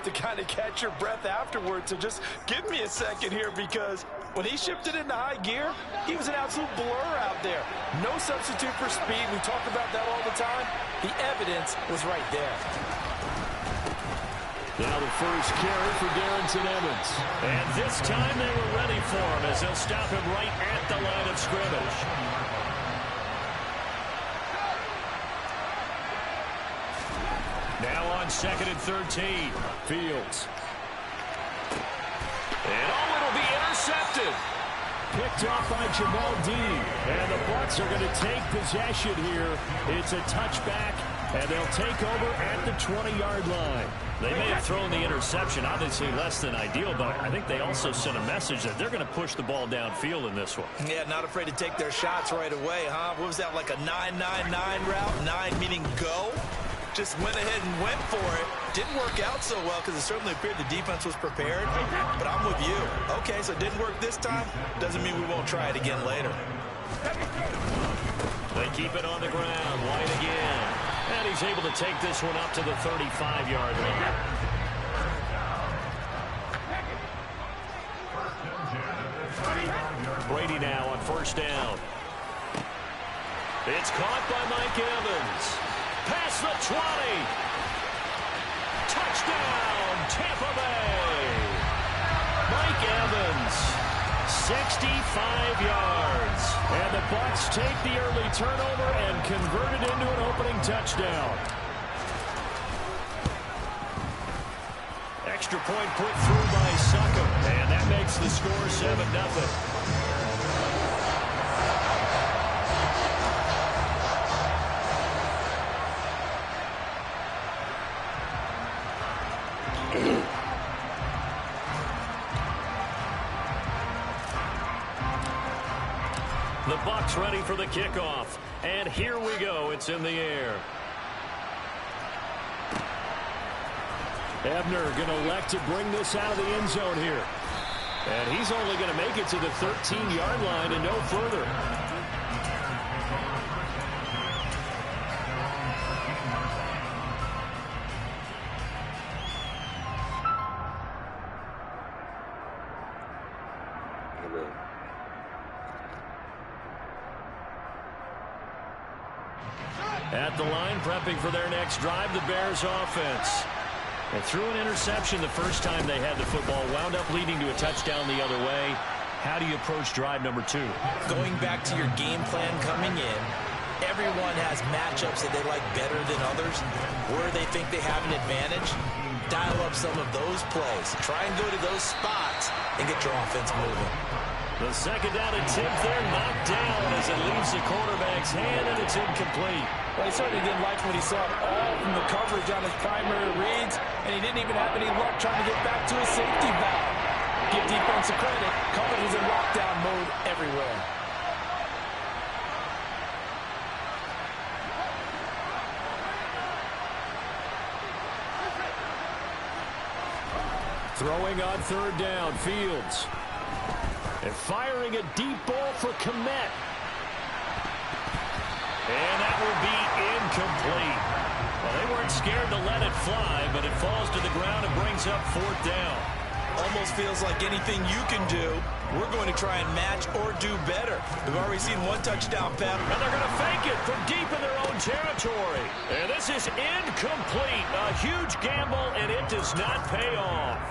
to kind of catch your breath afterwards. So just give me a second here, because when he shifted into high gear, he was an absolute blur out there. No substitute for speed. We talk about that all the time. The evidence was right there. Now the first carry for Darrington Evans. And this time they were ready for him as they'll stop him right at the line of scrimmage. Now on 2nd and 13. Fields. And it'll be intercepted. Picked off by Jamel Dean. And the Bucs are going to take possession here. It's a touchback, and they'll take over at the 20-yard line. They may have thrown the interception, obviously less than ideal, but I think they also sent a message that they're going to push the ball downfield in this one. Yeah, not afraid to take their shots right away, huh? What was that, like a 9-9-9 route? 9 meaning go? Just went ahead and went for it. Didn't work out so well because it certainly appeared the defense was prepared. But I'm with you. Okay, so it didn't work this time. Doesn't mean we won't try it again later. They keep it on the ground. White again. And he's able to take this one up to the 35-yard line. Brady now on 1st down. It's caught by Mike Evans. Past the 20. Touchdown, Tampa Bay. Mike Evans, 65 yards. And the Bucs take the early turnover and convert it into an opening touchdown. Extra point put through by Suckham. And that makes the score 7-0. The Bucs ready for the kickoff. And here we go. It's in the air. Ebner going to elect to bring this out of the end zone here. And he's only going to make it to the 13-yard line and no further. At the line, prepping for their next drive, the Bears offense. They threw an interception the first time they had the football, wound up leading to a touchdown the other way. How do you approach drive number 2? Going back to your game plan coming in, everyone has matchups that they like better than others. Where they think they have an advantage, dial up some of those plays. Try and go to those spots and get your offense moving. The 2nd down attempt there, knocked down as it leaves the quarterback's hand, and it's incomplete. Well, he certainly didn't like when he saw it all from the coverage on his primary reads, and he didn't even have any luck trying to get back to his safety valve. Give defense a credit. Coverage was in lockdown mode everywhere. Throwing on 3rd down, Fields. And firing a deep ball for Kmet. And that will be incomplete. Well, they weren't scared to let it fly, but it falls to the ground and brings up 4th down. Almost feels like anything you can do, we're going to try and match or do better. We've already seen one touchdown pass. And they're going to fake it from deep in their own territory. And this is incomplete. A huge gamble, and it does not pay off.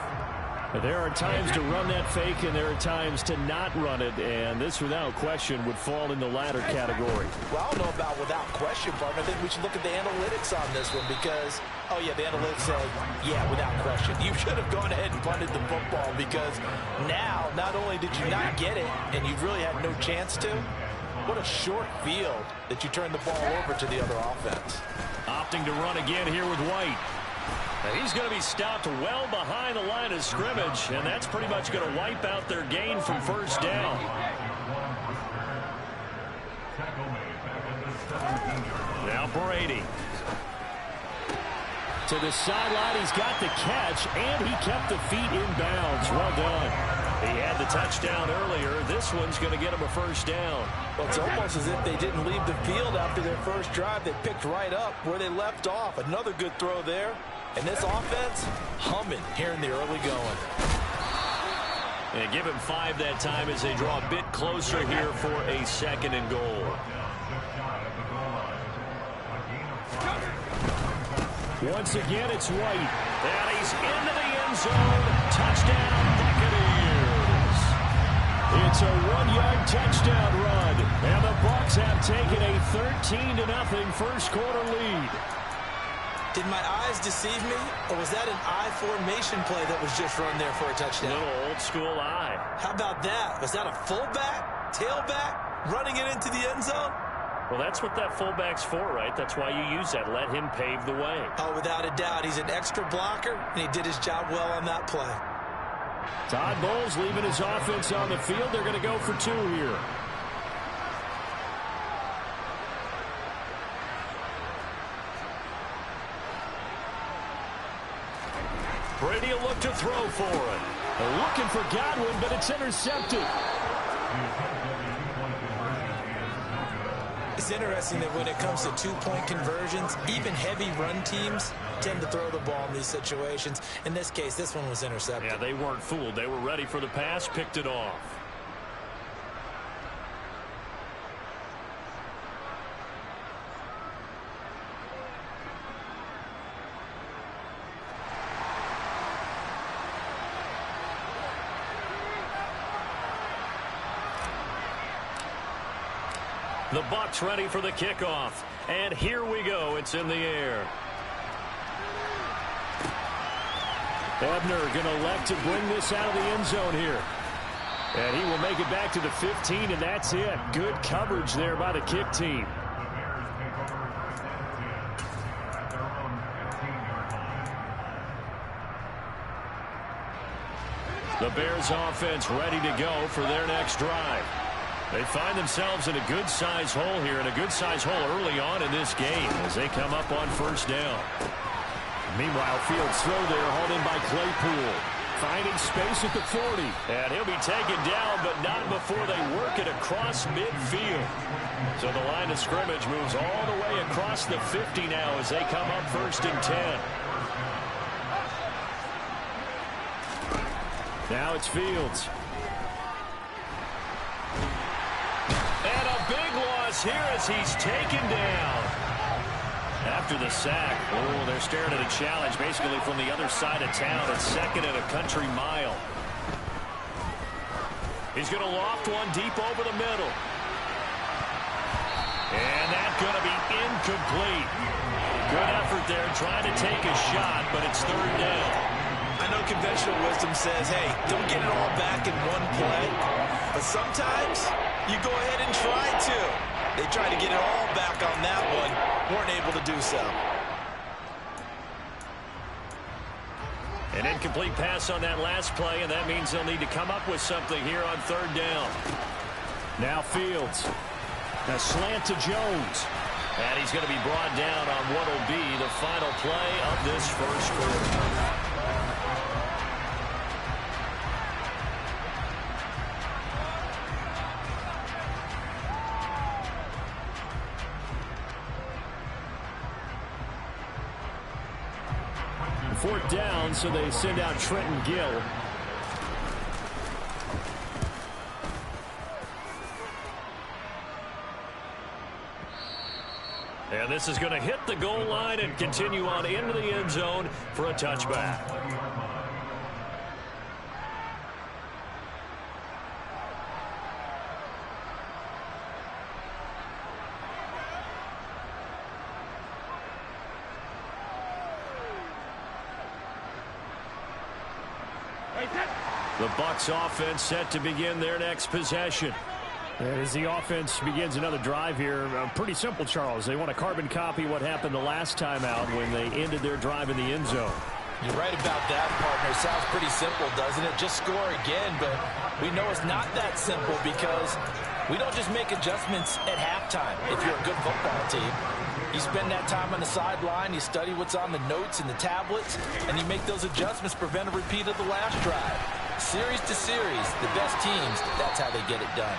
There are times to run that fake, and there are times to not run it, and this, without question, would fall in the latter category. Well, I don't know about without question, partner. I think we should look at the analytics on this one because, oh, yeah, the analytics say, yeah, without question. You should have gone ahead and punted the football because now, not only did you not get it, and you really had no chance to, what a short field that you turned the ball over to the other offense. Opting to run again here with White. And he's going to be stopped well behind the line of scrimmage, and that's pretty much going to wipe out their gain from 1st down. Now Brady. To the sideline, he's got the catch, and he kept the feet in bounds. Well done. He had the touchdown earlier. This one's going to get him a first down. Well, it's almost as if they didn't leave the field after their first drive. They picked right up where they left off. Another good throw there. And this offense, humming here in the early going. And give him 5 that time as they draw a bit closer here for a 2nd and goal. Once again, it's White. And he's into the end zone. Touchdown, Buccaneers. It's a 1-yard touchdown run. And the Bucs have taken a 13-0 first quarter lead. Did my eyes deceive me, or was that an I formation play that was just run there for a touchdown? Little old school eye. How about that? Was that a fullback, tailback, running it into the end zone? Well, that's what that fullback's for, right? That's why you use that. Let him pave the way. Oh, without a doubt. He's an extra blocker, and he did his job well on that play. Todd Bowles leaving his offense on the field. They're going to go for 2 here. Brady will look to throw for it. They're looking for Godwin, but it's intercepted. It's interesting that when it comes to two-point conversions, even heavy run teams tend to throw the ball in these situations. In this case, this one was intercepted. Yeah, they weren't fooled. They were ready for the pass, picked it off. The Bucs ready for the kickoff. And here we go. It's in the air. Ebner going to elect to bring this out of the end zone here. And he will make it back to the 15, and that's it. Good coverage there by the kick team. The Bears offense ready to go for their next drive. They find themselves in a good-sized hole here, and a good-sized hole early on in this game as they come up on first down. Meanwhile, Fields throw there, hauled in by Claypool. Finding space at the 40. And he'll be taken down, but not before they work it across midfield. So the line of scrimmage moves all the way across the 50 now as they come up 1st and 10. Now it's Fields. And a big loss here as he's taken down. After the sack, oh, they're staring at a challenge basically from the other side of town. It's 2nd and a country mile. He's going to loft one deep over the middle. And that's going to be incomplete. Good effort there trying to take a shot, but it's 3rd down. I know conventional wisdom says, hey, don't get it all back in one play. But sometimes you go ahead and try to. They tried to get it all back on that one. Weren't able to do so. An incomplete pass on that last play, and that means they'll need to come up with something here on 3rd down. Now Fields. A slant to Jones. And he's going to be brought down on what will be the final play of this first quarter. Fourth down, so they send out Trenton Gill. And this is going to hit the goal line and continue on into the end zone for a touchback. The Bucs offense set to begin their next possession. As the offense begins another drive here, pretty simple, Charles. They want to carbon copy what happened the last time out when they ended their drive in the end zone. You're right about that, partner. Sounds pretty simple, doesn't it? Just score again, but we know it's not that simple because we don't just make adjustments at halftime if you're a good football team. You spend that time on the sideline, you study what's on the notes and the tablets, and you make those adjustments to prevent a repeat of the last drive. Series to series, the best teams, that's how they get it done.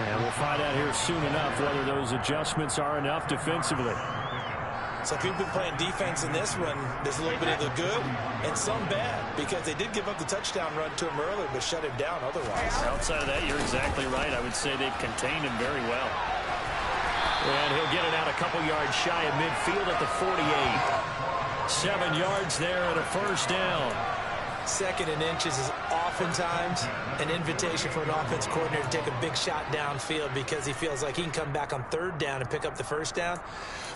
And we'll find out here soon enough whether those adjustments are enough defensively. So if you've been playing defense in this one, there's a little bit of the good and some bad, because they did give up the touchdown run to him earlier, but shut him down otherwise. Outside of that, you're exactly right. I would say they've contained him very well. And he'll get it out a couple yards shy of midfield at the 48. 7 yards there and a first down. Second and inches is oftentimes an invitation for an offense coordinator to take a big shot downfield because he feels like he can come back on third down and pick up the first down.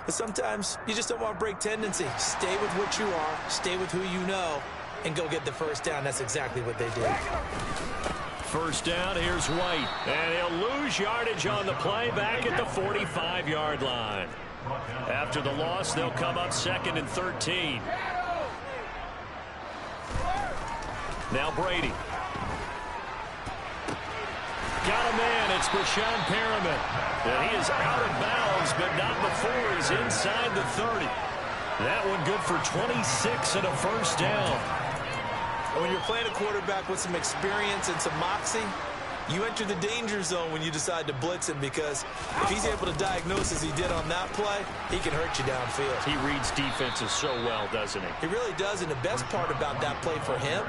But sometimes you just don't want to break tendency. Stay with what you are, stay with who you know, and go get the first down. That's exactly what they did. First down, here's White. And he'll lose yardage on the play back at the 45-yard line. After the loss, they'll come up 2nd and 13. Now Brady. Got a man. It's Brashon Perriman. And he is out of bounds, but not before he's inside the 30. That one good for 26 and a first down. When you're playing a quarterback with some experience and some moxie, you enter the danger zone when you decide to blitz him, because if he's able to diagnose as he did on that play, he can hurt you downfield. He reads defenses so well, doesn't he? He really does, and the best part about that play for him,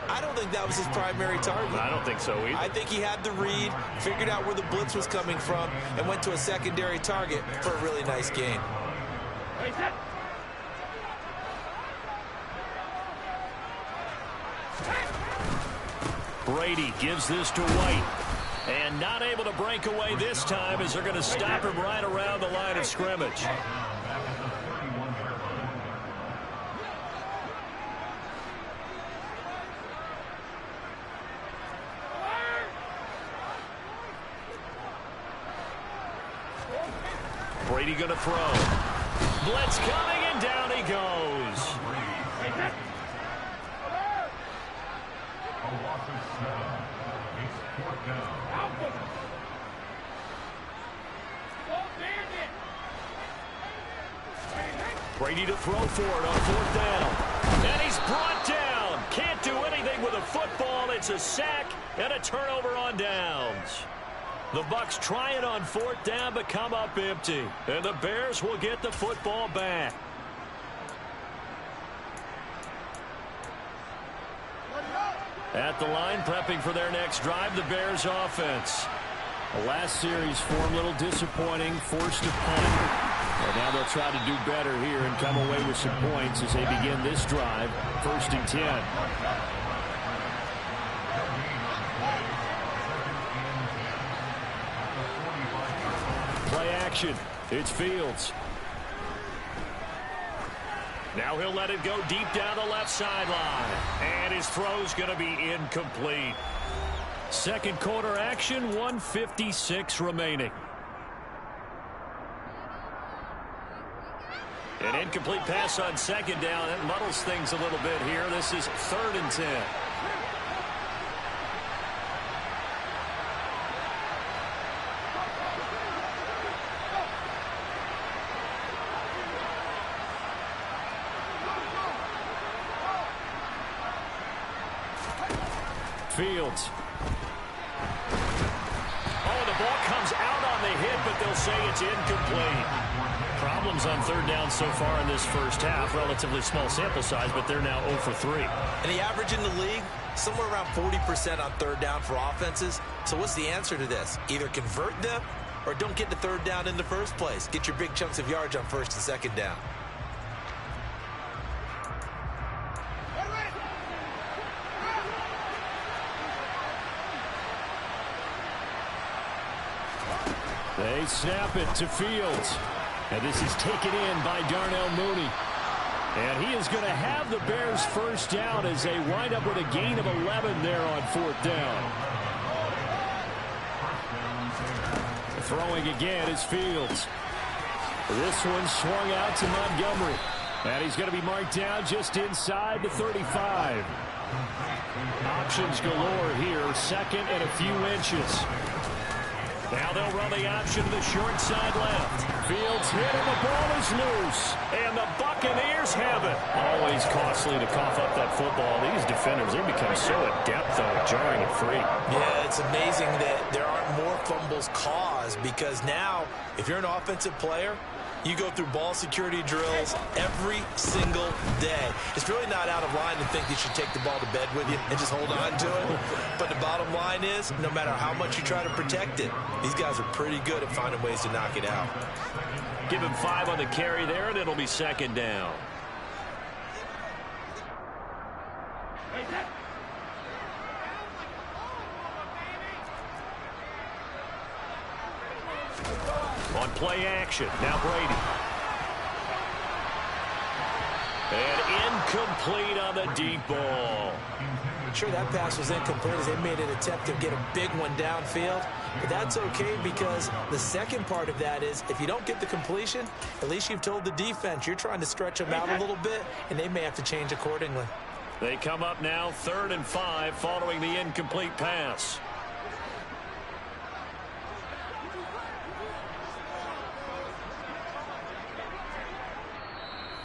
I don't think that was his primary target. I don't think so either. I think he had the read, figured out where the blitz was coming from, and went to a secondary target for a really nice gain. Brady gives this to White. And not able to break away this time as they're going to stop him right around the line of scrimmage. Brady going to throw. Blitz coming, and down he goes. Brady to throw for it on 4th down. And he's brought down. Can't do anything with a football. It's a sack and a turnover on downs. The Bucs try it on 4th down, but come up empty. And the Bears will get the football back. At the line, prepping for their next drive, the Bears offense. The last series for them, a little disappointing, forced to punt. And now they'll try to do better here and come away with some points as they begin this drive, 1st and 10. Play action. It's Fields. Now he'll let it go deep down the left sideline. And his throw's going to be incomplete. Second quarter action, 1:56 remaining. An incomplete pass on 2nd down. That muddles things a little bit here. This is 3rd and 10. Fields. Oh, the ball comes out on the hit, but they'll say it's incomplete. Problems on 3rd down so far in this first half. Relatively small sample size, but they're now 0 for 3. And the average in the league, somewhere around 40% on 3rd down for offenses. So what's the answer to this? Either convert them or don't get the 3rd down in the first place. Get your big chunks of yards on 1st and 2nd down. They snap it to Fields. And this is taken in by Darnell Mooney. And he is going to have the Bears first down as they wind up with a gain of 11 there on 4th down. Throwing again is Fields. This one swung out to Montgomery. And he's going to be marked down just inside the 35. Options galore here. 2nd and a few inches. Now they'll run the option to the short side left. Fields hit and the ball is loose. And the Buccaneers have it. Always costly to cough up that football. These defenders, they become so adept, though, at jarring it free. Yeah, it's amazing that there aren't more fumbles caused because now, if you're an offensive player, you go through ball security drills every single day. It's really not out of line to think you should take the ball to bed with you and just hold on to it. But the bottom line is, no matter how much you try to protect it, these guys are pretty good at finding ways to knock it out. Give him 5 on the carry there, and it'll be second down. On play action, now Brady. And incomplete on the deep ball. Sure, that pass was incomplete as they made an attempt to get a big one downfield. But that's okay because the second part of that is if you don't get the completion, at least you've told the defense you're trying to stretch them out a little bit, and they may have to change accordingly. They come up now 3rd and 5 following the incomplete pass.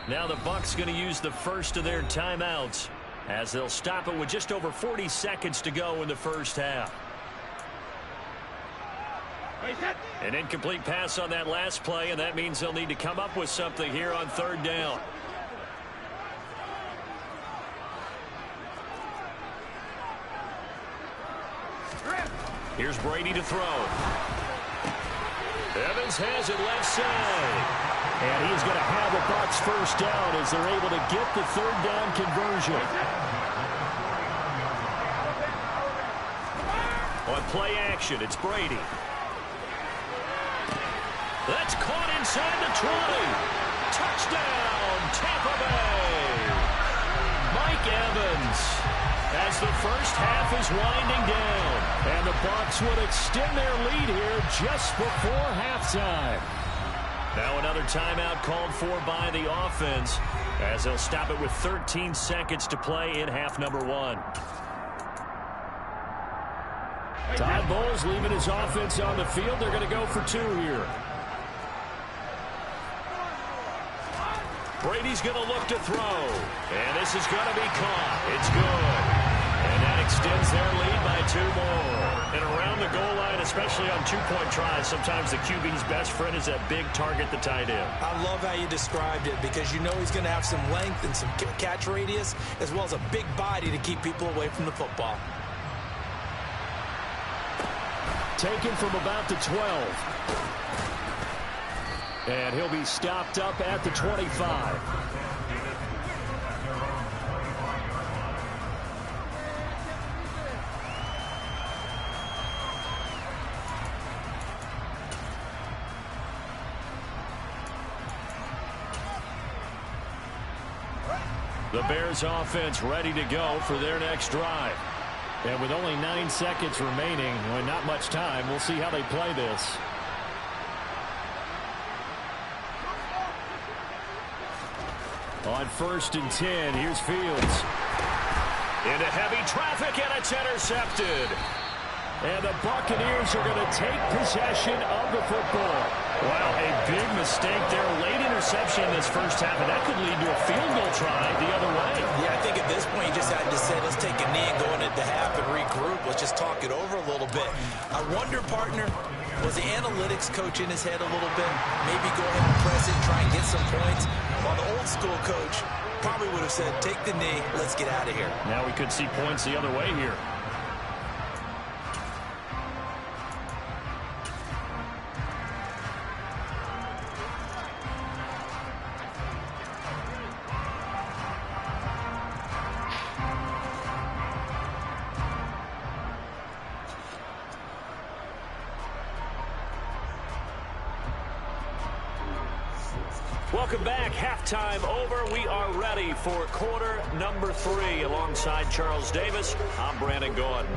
Now the Bucs going to use the first of their timeouts as they'll stop it with just over 40 seconds to go in the first half. An incomplete pass on that last play, and that means they'll need to come up with something here on 3rd down. Here's Brady to throw. Evans has it left side. And he's going to have a Bucs first down as they're able to get the 3rd down conversion. On play action, it's Brady. That's caught inside the 20. Touchdown, Tampa Bay. Mike Evans as the first half is winding down. And the Bucs would extend their lead here just before halftime. Now another timeout called for by the offense as they'll stop it with 13 seconds to play in half number 1. Todd Bowles leaving his offense on the field. They're going to go for 2 here. Brady's going to look to throw. And this is going to be caught. It's good. And that extends their lead by 2 more. And around the goal line, especially on 2-point tries, sometimes the QB's best friend is that big target, the tight end. I love how you described it because you know he's going to have some length and some catch radius as well as a big body to keep people away from the football. Taken from about the 12. And he'll be stopped up at the 25. The Bears offense ready to go for their next drive. And with only 9 seconds remaining, and not much time, we'll see how they play this. On 1st and 10, here's Fields. Into heavy traffic, and it's intercepted. And the Buccaneers are going to take possession of the football. Well, a big mistake there. Late interception in this first half, and that could lead to a field goal try the other way. Yeah, I think at this point you just had to say, let's take a knee and go into half and regroup. Let's just talk it over a little bit. I wonder, partner, was the analytics coach in his head a little bit? Maybe go ahead and press it, try and get some points. While the old school coach probably would have said, take the knee, let's get out of here. Now we could see points the other way here. Welcome back. Halftime over. We are ready for quarter number 3. Alongside Charles Davis, I'm Brandon Gordon.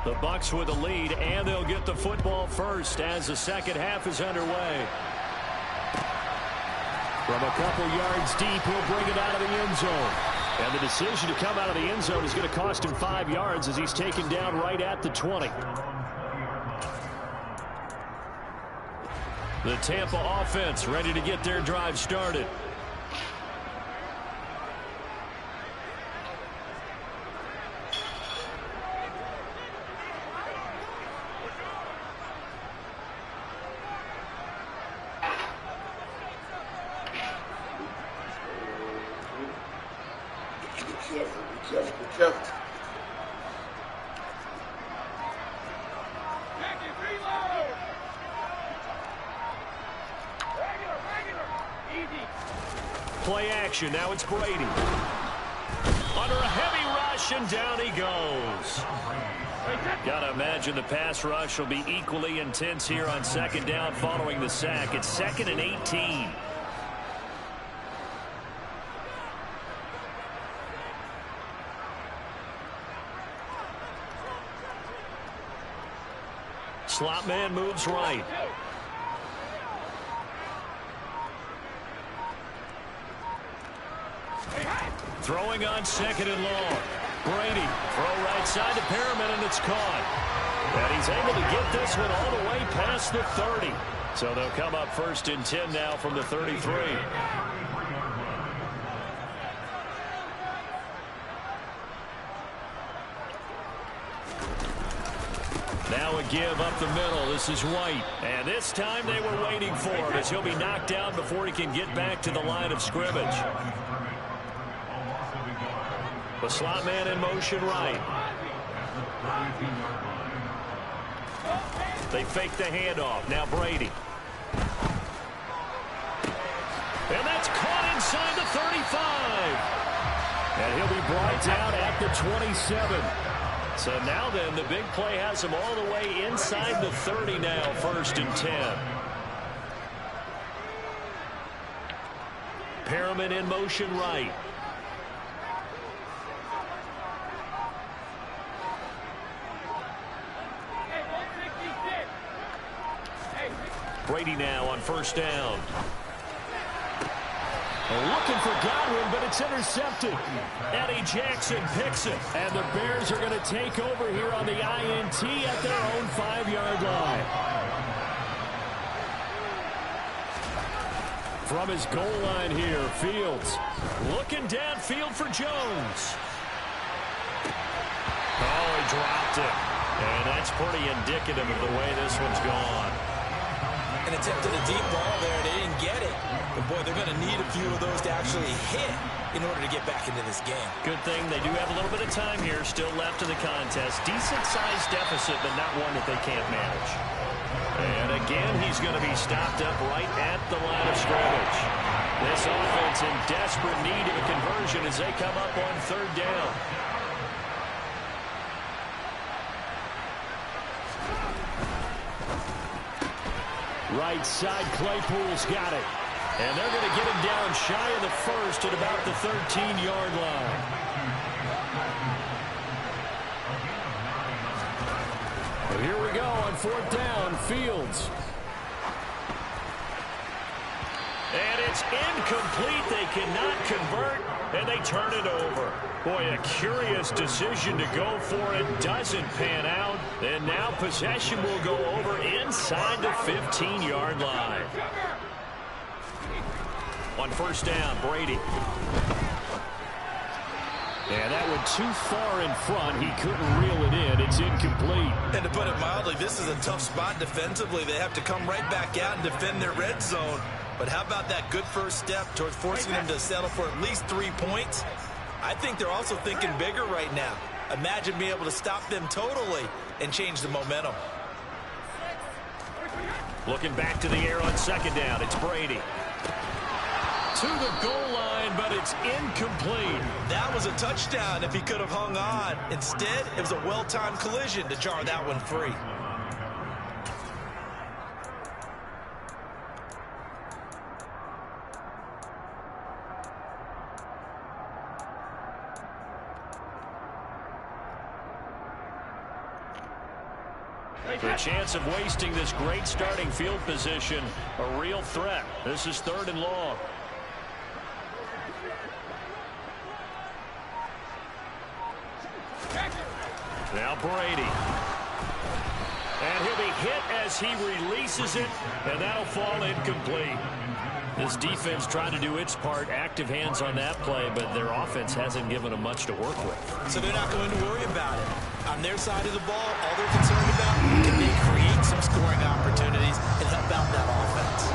The Bucs with the lead, and they'll get the football first as the second half is underway. From a couple yards deep, he'll bring it out of the end zone. And the decision to come out of the end zone is going to cost him 5 yards as he's taken down right at the 20. The Tampa offense ready to get their drive started. Play action. Now it's Brady. Under a heavy rush, and down he goes. Got to imagine the pass rush will be equally intense here on second down following the sack. It's 2nd and 18. Slot man moves right. Throwing on 2nd and long. Brady, throw right side to Perriman, and it's caught. And he's able to get this one all the way past the 30. So they'll come up 1st and 10 now from the 33. Now a give up the middle. This is White. And this time they were waiting for him as he'll be knocked down before he can get back to the line of scrimmage. The slot man in motion right. They fake the handoff. Now Brady. And that's caught inside the 35. And he'll be brought down at the 27. So now then, the big play has him all the way inside the 30 now, 1st and 10. Perriman in motion right. Brady now on 1st down. Looking for Godwin, but it's intercepted. Eddie Jackson picks it. And the Bears are going to take over here on the INT at their own 5-yard line. From his goal line here, Fields looking downfield for Jones. Oh, he dropped it. And that's pretty indicative of the way this one's gone. And attempted a deep ball there. They didn't get it. But, boy, they're going to need a few of those to actually hit in order to get back into this game. Good thing they do have a little bit of time here still left in the contest. Decent-sized deficit, but not one that they can't manage. And again, he's going to be stopped up right at the line of scrimmage. This offense in desperate need of a conversion as they come up on 3rd down. Right side, Claypool's got it. And they're going to get him down shy of the 1st at about the 13-yard line. Well, here we go on 4th down, Fields. And it's incomplete. They cannot convert, and they turn it over. Boy, a curious decision to go for it. Doesn't pan out. And now possession will go over inside the 15-yard line. On 1st down, Brady. And that went too far in front. He couldn't reel it in. It's incomplete. And to put it mildly, this is a tough spot defensively. They have to come right back out and defend their red zone. But how about that good first step towards forcing them to settle for at least 3 points? I think they're also thinking bigger right now. Imagine being able to stop them totally and change the momentum. Looking back to the air on 2nd down. It's Brady. To the goal line, but it's incomplete. That was a touchdown if he could have hung on. Instead, it was a well-timed collision to jar that one free. The chance of wasting this great starting field position, a real threat. This is 3rd and long. Now Brady. And he'll be hit as he releases it, and that'll fall incomplete. This defense tried to do its part, active hands on that play, but their offense hasn't given them much to work with. So they're not going to worry about it. On their side of the ball, all they're concerned about, can they create some scoring opportunities and help out that offense?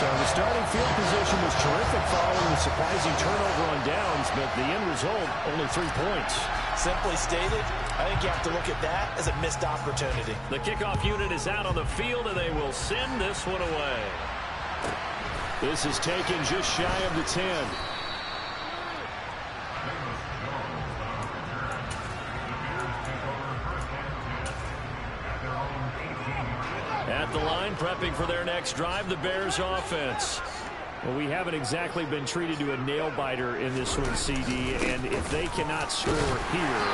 So the starting field position was terrific following the surprising turnover on downs, but the end result, only 3 points. Simply stated, I think you have to look at that as a missed opportunity. The kickoff unit is out on the field, and they will send this one away. This is taken just shy of the 10. At the line, prepping for their next drive, the Bears offense. Well, we haven't exactly been treated to a nail-biter in this one, CD, and if they cannot score here,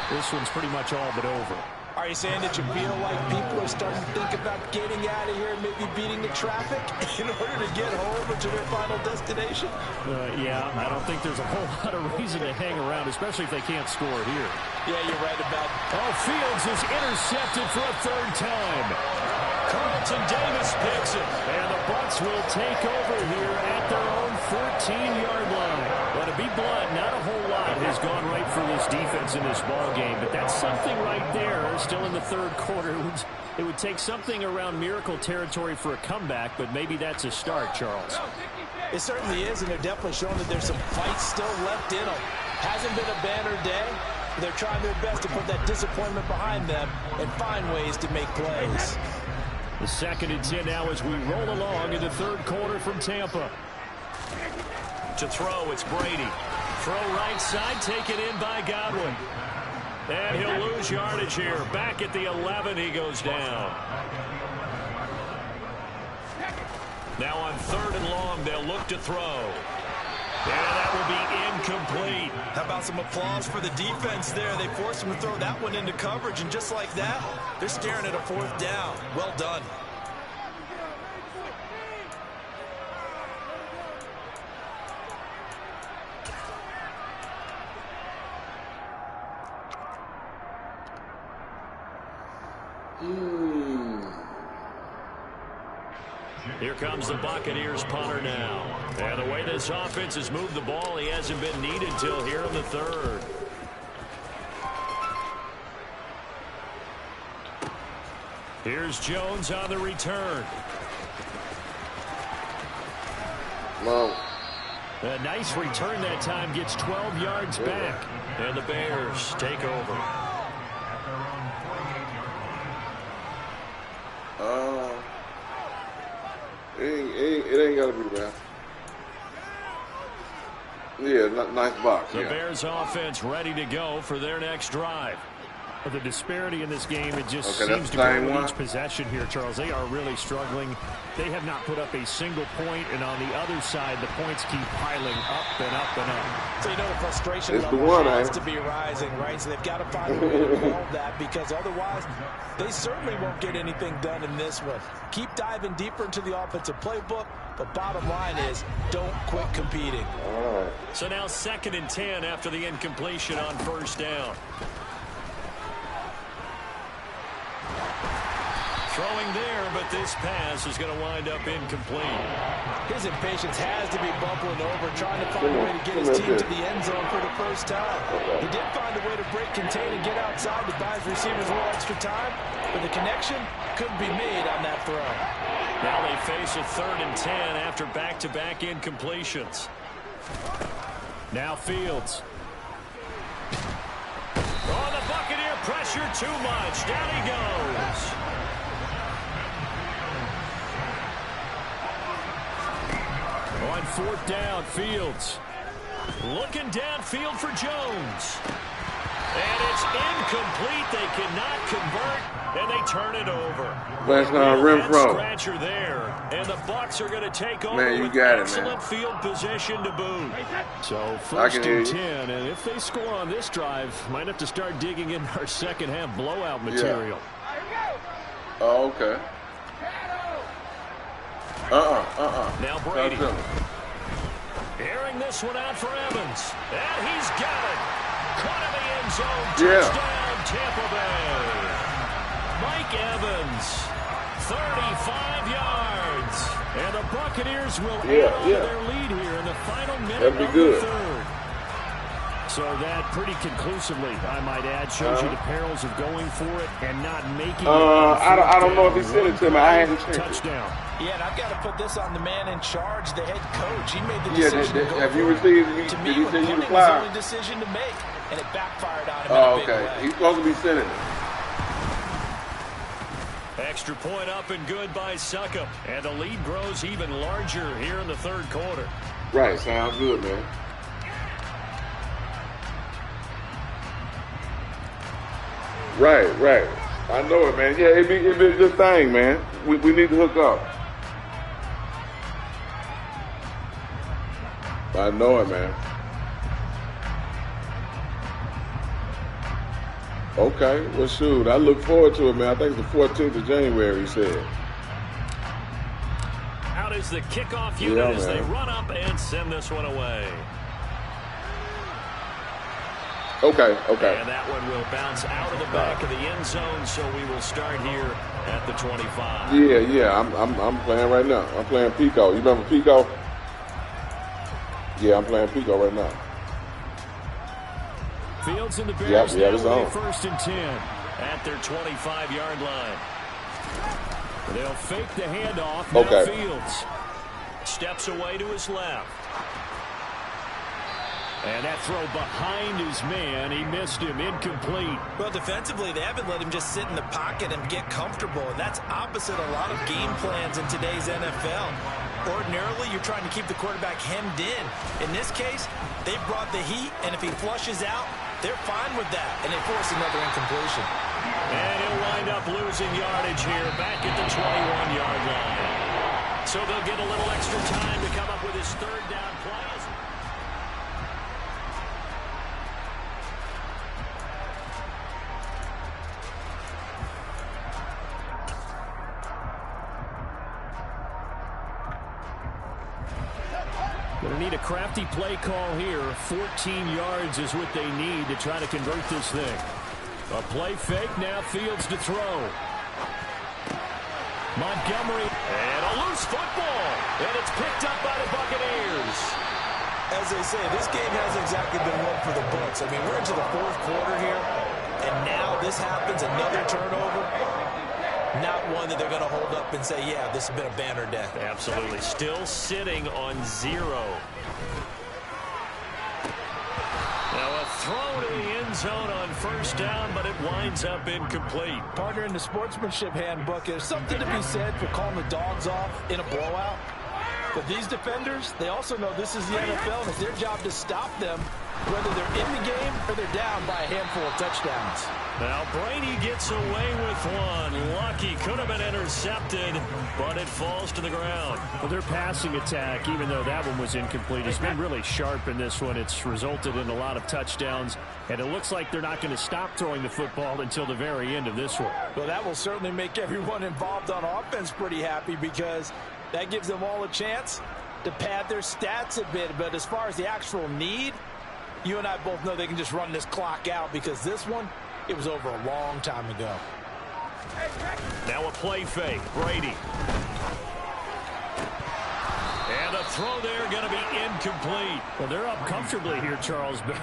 this one's pretty much all but over. Are you saying that you feel like people are starting to think about getting out of here and maybe beating the traffic in order to get home or to their final destination? Yeah, I don't think there's a whole lot of reason to hang around, especially if they can't score here. Yeah, you're right about that. Oh, Fields is intercepted for a 3rd time. Carlton Davis picks it, and the Bucs will take over here at their own 14-yard line. But to be blunt, not a whole lot has gone right for this defense in this ball game, but that's something right there. Still in the 3rd quarter. It would take something around miracle territory for a comeback, but maybe that's a start, Charles. It certainly is, and they're definitely showing that there's some fight still left in them. Hasn't been a banner day. They're trying their best to put that disappointment behind them and find ways to make plays. The 2nd and 10 now as we roll along in the 3rd quarter from Tampa. To throw, it's Brady. Throw right side, taken in by Godwin. And he'll lose yardage here. Back at the 11, he goes down. Now on 3rd and long, they'll look to throw. And that will be incomplete. How about some applause for the defense there? They forced him to throw that one into coverage, and just like that, they're staring at a 4th down. Well done. Here comes the Buccaneers punter now. And the way this offense has moved the ball, he hasn't been needed till here in the 3rd. Here's Jones on the return. Wow. A nice return that time, gets 12 yards back. And the Bears take over. It ain't got to be bad. Yeah, nice box. The Bears offense ready to go for their next drive. The disparity in this game, it just seems to go with each possession here, Charles. They are really struggling. They have not put up a single point, and on the other side, the points keep piling up and up and up. So you know the frustration level has to be rising, right? So they've got to find a way to solve that, because otherwise they certainly won't get anything done in this one. Keep diving deeper into the offensive playbook, but bottom line is don't quit competing. All right. So now 2nd and 10 after the incompletion on 1st down. Throwing there, but this pass is going to wind up incomplete. His impatience has to be bubbling over, trying to find a way to get his team to the end zone for the 1st time. He did find a way to break, contain, and get outside to buy his receivers a little extra time, but the connection couldn't be made on that throw. Now they face a 3rd and 10 after back-to-back incompletions. Now Fields. Oh, the Buccaneer pressure too much. Down he goes. On 4th down, Fields. Looking downfield for Jones. And it's incomplete. They cannot convert, and they turn it over. That's not a rim throw. Scratcher there, and the Bucs are going to take over Man, you with got it, excellent man. field position to boot. So 1st and 10, and if they score on this drive, might have to start digging in our second-half blowout material. Oh, okay. Now Brady. Airing this one out for Evans. And he's got it. Caught in the end zone. Touchdown, Tampa Bay. Mike Evans, 35 yards. And the Buccaneers will add on to their lead here in the final minute of the third. So that pretty conclusively, I might add, shows you the perils of going for it and not making it. I don't know if he sent it to me. I haven't checked touchdown. Yeah, and I've got to put this on the man in charge, the head coach. He made the decision to go have you received it? To Did me, he send you the was the flyer? only decision to make, and it backfired on him Oh, in a big okay. way. He's supposed to be sending it. Extra point up and good by Succop. And the lead grows even larger here in the third quarter. Right, sounds good, man. Right. I know it, man. Yeah, it'd be a good thing, man. We need to hook up. I know it, man. Okay, well, shoot, I look forward to it, man. I think it's the 14th of January, he said. Out is the kickoff unit as they run up and send this one away. Okay. And that one will bounce out of the back of the end zone, so we will start here at the 25. Yeah, I'm playing right now. I'm playing Pico. You remember Pico? Yeah, I'm playing Pico right now. Fields and the Bears it's on. first and 10 at their 25-yard line. They'll fake the handoff. Now Fields steps away to his left. And that throw behind his man, he missed him, incomplete. Well, defensively, they haven't let him just sit in the pocket and get comfortable. And that's opposite a lot of game plans in today's NFL. Ordinarily, you're trying to keep the quarterback hemmed in. In this case, they brought the heat, and if he flushes out, they're fine with that. And they force another incompletion. And he'll wind up losing yardage here back at the 21-yard line. So they'll get a little extra time to come up with his third down play. Going to need a crafty play call here. 14 yards is what they need to try to convert this thing. A play fake, now Fields to throw. Montgomery, and a loose football. And it's picked up by the Buccaneers. As they say, this game hasn't exactly been one for the books. I mean, we're into the fourth quarter here, and now this happens, another turnover. Not one that they're going to hold up and say, yeah, this has been a banner day. Absolutely. Still sitting on 0. Now a throw to the end zone on first down, but it winds up incomplete. Partner, in the sportsmanship handbook, there's something to be said for calling the dogs off in a blowout. But these defenders, they also know this is the NFL, and it's their job to stop them, whether they're in the game or they're down by a handful of touchdowns. Now Brady gets away with one. Lucky, could have been intercepted, but it falls to the ground. Well, their passing attack, even though that one was incomplete, has been really sharp in this one. It's resulted in a lot of touchdowns, and it looks like they're not going to stop throwing the football until the very end of this one. Well, that will certainly make everyone involved on offense pretty happy, because that gives them all a chance to pad their stats a bit. But as far as the actual need, you and I both know they can just run this clock out, because this one, it was over a long time ago. Now a play fake. Brady. And a throw there going to be incomplete. Well, they're up comfortably here, Charles, but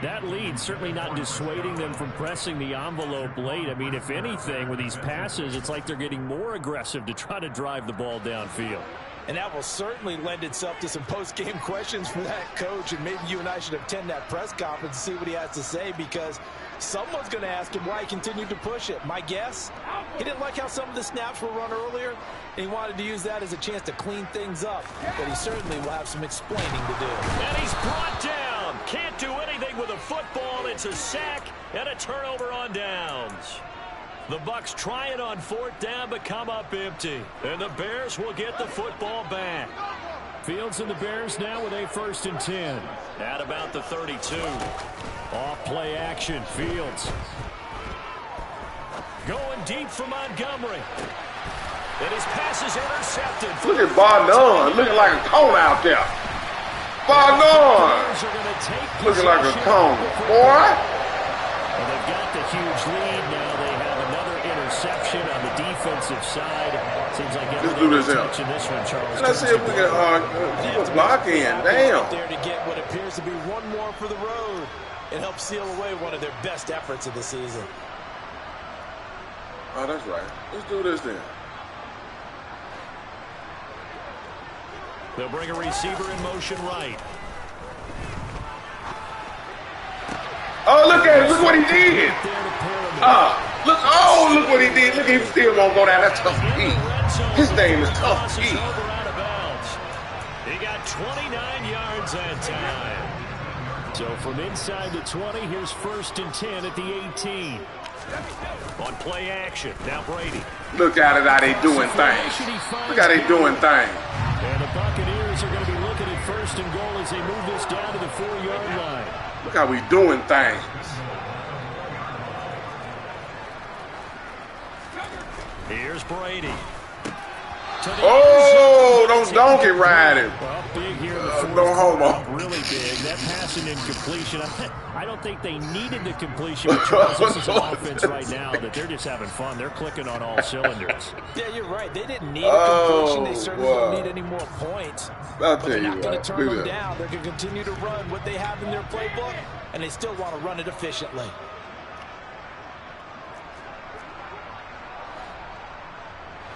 that lead certainly not dissuading them from pressing the envelope late. I mean, if anything, with these passes, it's like they're getting more aggressive to try to drive the ball downfield. And that will certainly lend itself to some post-game questions for that coach. And maybe you and I should attend that press conference and see what he has to say, because someone's going to ask him why he continued to push it. My guess, he didn't like how some of the snaps were run earlier, and he wanted to use that as a chance to clean things up. But he certainly will have some explaining to do. And he's brought down. Can't do anything with a football. It's a sack and a turnover on downs. The Bucs try it on fourth down, but come up empty. And the Bears will get the football back. Fields and the Bears now with a 1st and 10. At about the 32. Off play action. Fields. Going deep for Montgomery. And his pass is intercepted. Look at Barnum looking like a cone out there. Barnum looking like a cone, boy. Well, they've got the huge lead. Now they have another interception on the defensive side. Seems like everybody's touching this one, Charles. Let's see if we can keep a block in. Damn. There to get what appears to be one more for the road. It helps seal away one of their best efforts of the season. Oh, that's right. Let's do this then. They'll bring a receiver in motion right. Oh, look at him. Look what he did. Look what he did. Look, he still won't go down. That's tough E. His name is Tough E. He got 29 yards that time. So from inside the 20, here's 1st and 10 at the 18. On play action, now Brady. Look at it, how they doing things. Look how they doing things. And the Buccaneers are going to be looking at 1st and goal as they move this down to the 4-yard line. Look how we doing things. Here's Brady. Oh, don't donkey ride him. Well, big here in the fourth no homo. Really big. That passing incompletion. I don't think they needed the completion, but Charles, this is an offense right now that they're just having fun. They're clicking on all cylinders. Yeah, you're right. They didn't need a completion. They certainly don't need any more points. But they're not going to turn them down. They're going to continue to run what they have in their playbook, and they still want to run it efficiently.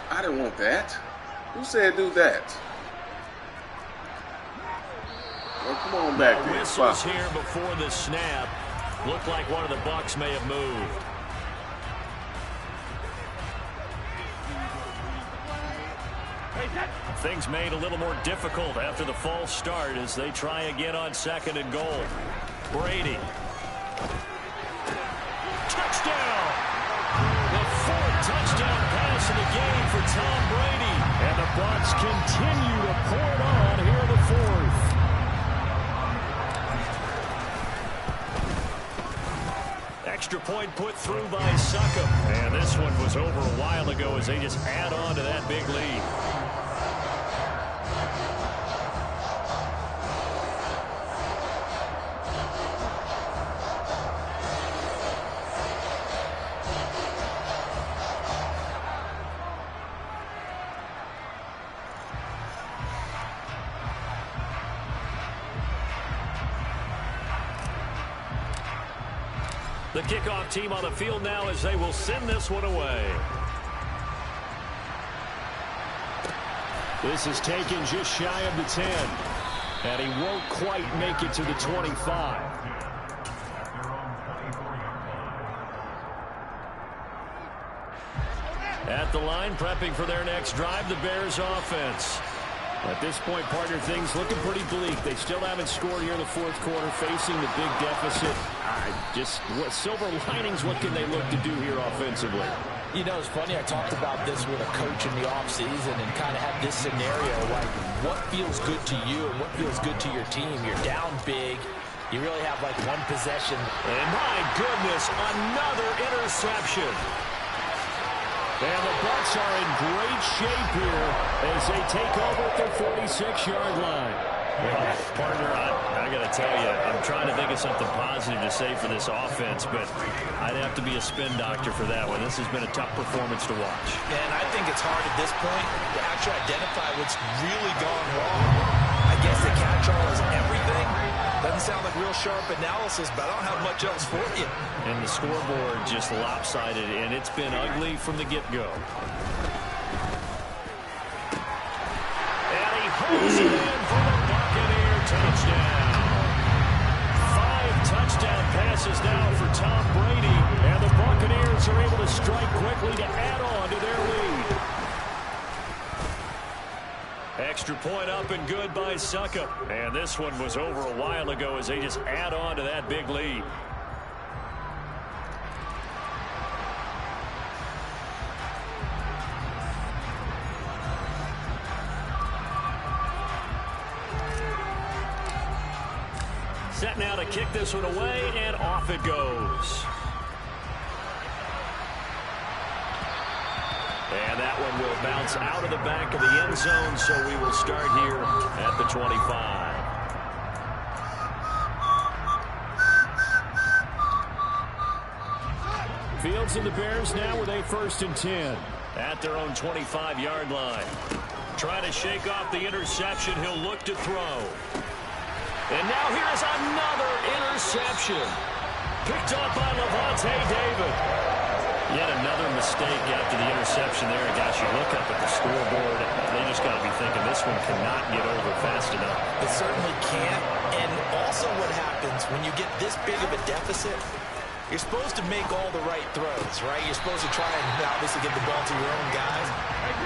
I didn't want that. Who said do that? Well, come on back there. Whistles here before the snap. Looked like one of the Bucs may have moved. Things made a little more difficult after the false start as they try again on 2nd and goal. Brady. Touchdown! The 4th touchdown pass of the game for Tom Brady. And the Bucs continue to pour it on here in the 4th. Extra point put through by Succop. And this one was over a while ago as they just add on to that big lead. The kickoff team on the field now as they will send this one away. This is taken just shy of the 10. And he won't quite make it to the 25. At the line, prepping for their next drive, the Bears offense. At this point, partner, things looking pretty bleak. They still haven't scored here in the 4th quarter, facing the big deficit. What silver linings, what can they look to do here offensively? You know, it's funny, I talked about this with a coach in the offseason and kind of had this scenario, like what feels good to you and what feels good to your team. You're down big. You really have like one possession. And my goodness, another interception. And the Bucs are in great shape here as they take over at their 46-yard line. Well, partner, I got to tell you, I'm trying to think of something positive to say for this offense, but I'd have to be a spin doctor for that one. This has been a tough performance to watch. And I think it's hard at this point to actually identify what's really gone wrong. I guess the catch-all is everything. Doesn't sound like real sharp analysis, but I don't have much else for you. And the scoreboard just lopsided, and it's been ugly from the get-go. And he holds it in for the Buccaneer touchdown. 5 touchdown passes now for Tom Brady, and the Buccaneers are able to strike quickly to add on to their lead. Extra point up and good by Succop. And this one was over a while ago as they just add on to that big lead. Set now to kick this one away, and off it goes. And that one will bounce out of the back of the end zone, so we will start here at the 25. Fields and the Bears now with a 1st and 10. At their own 25-yard line. Trying to shake off the interception. He'll look to throw. And now here's another interception. Picked up by Levante David. Yet another mistake after the interception there. And gosh, you look up at the scoreboard, they just got to be thinking this one cannot get over fast enough. It certainly can't. And also what happens when you get this big of a deficit, you're supposed to make all the right throws, right? You're supposed to try and obviously get the ball to your own guys.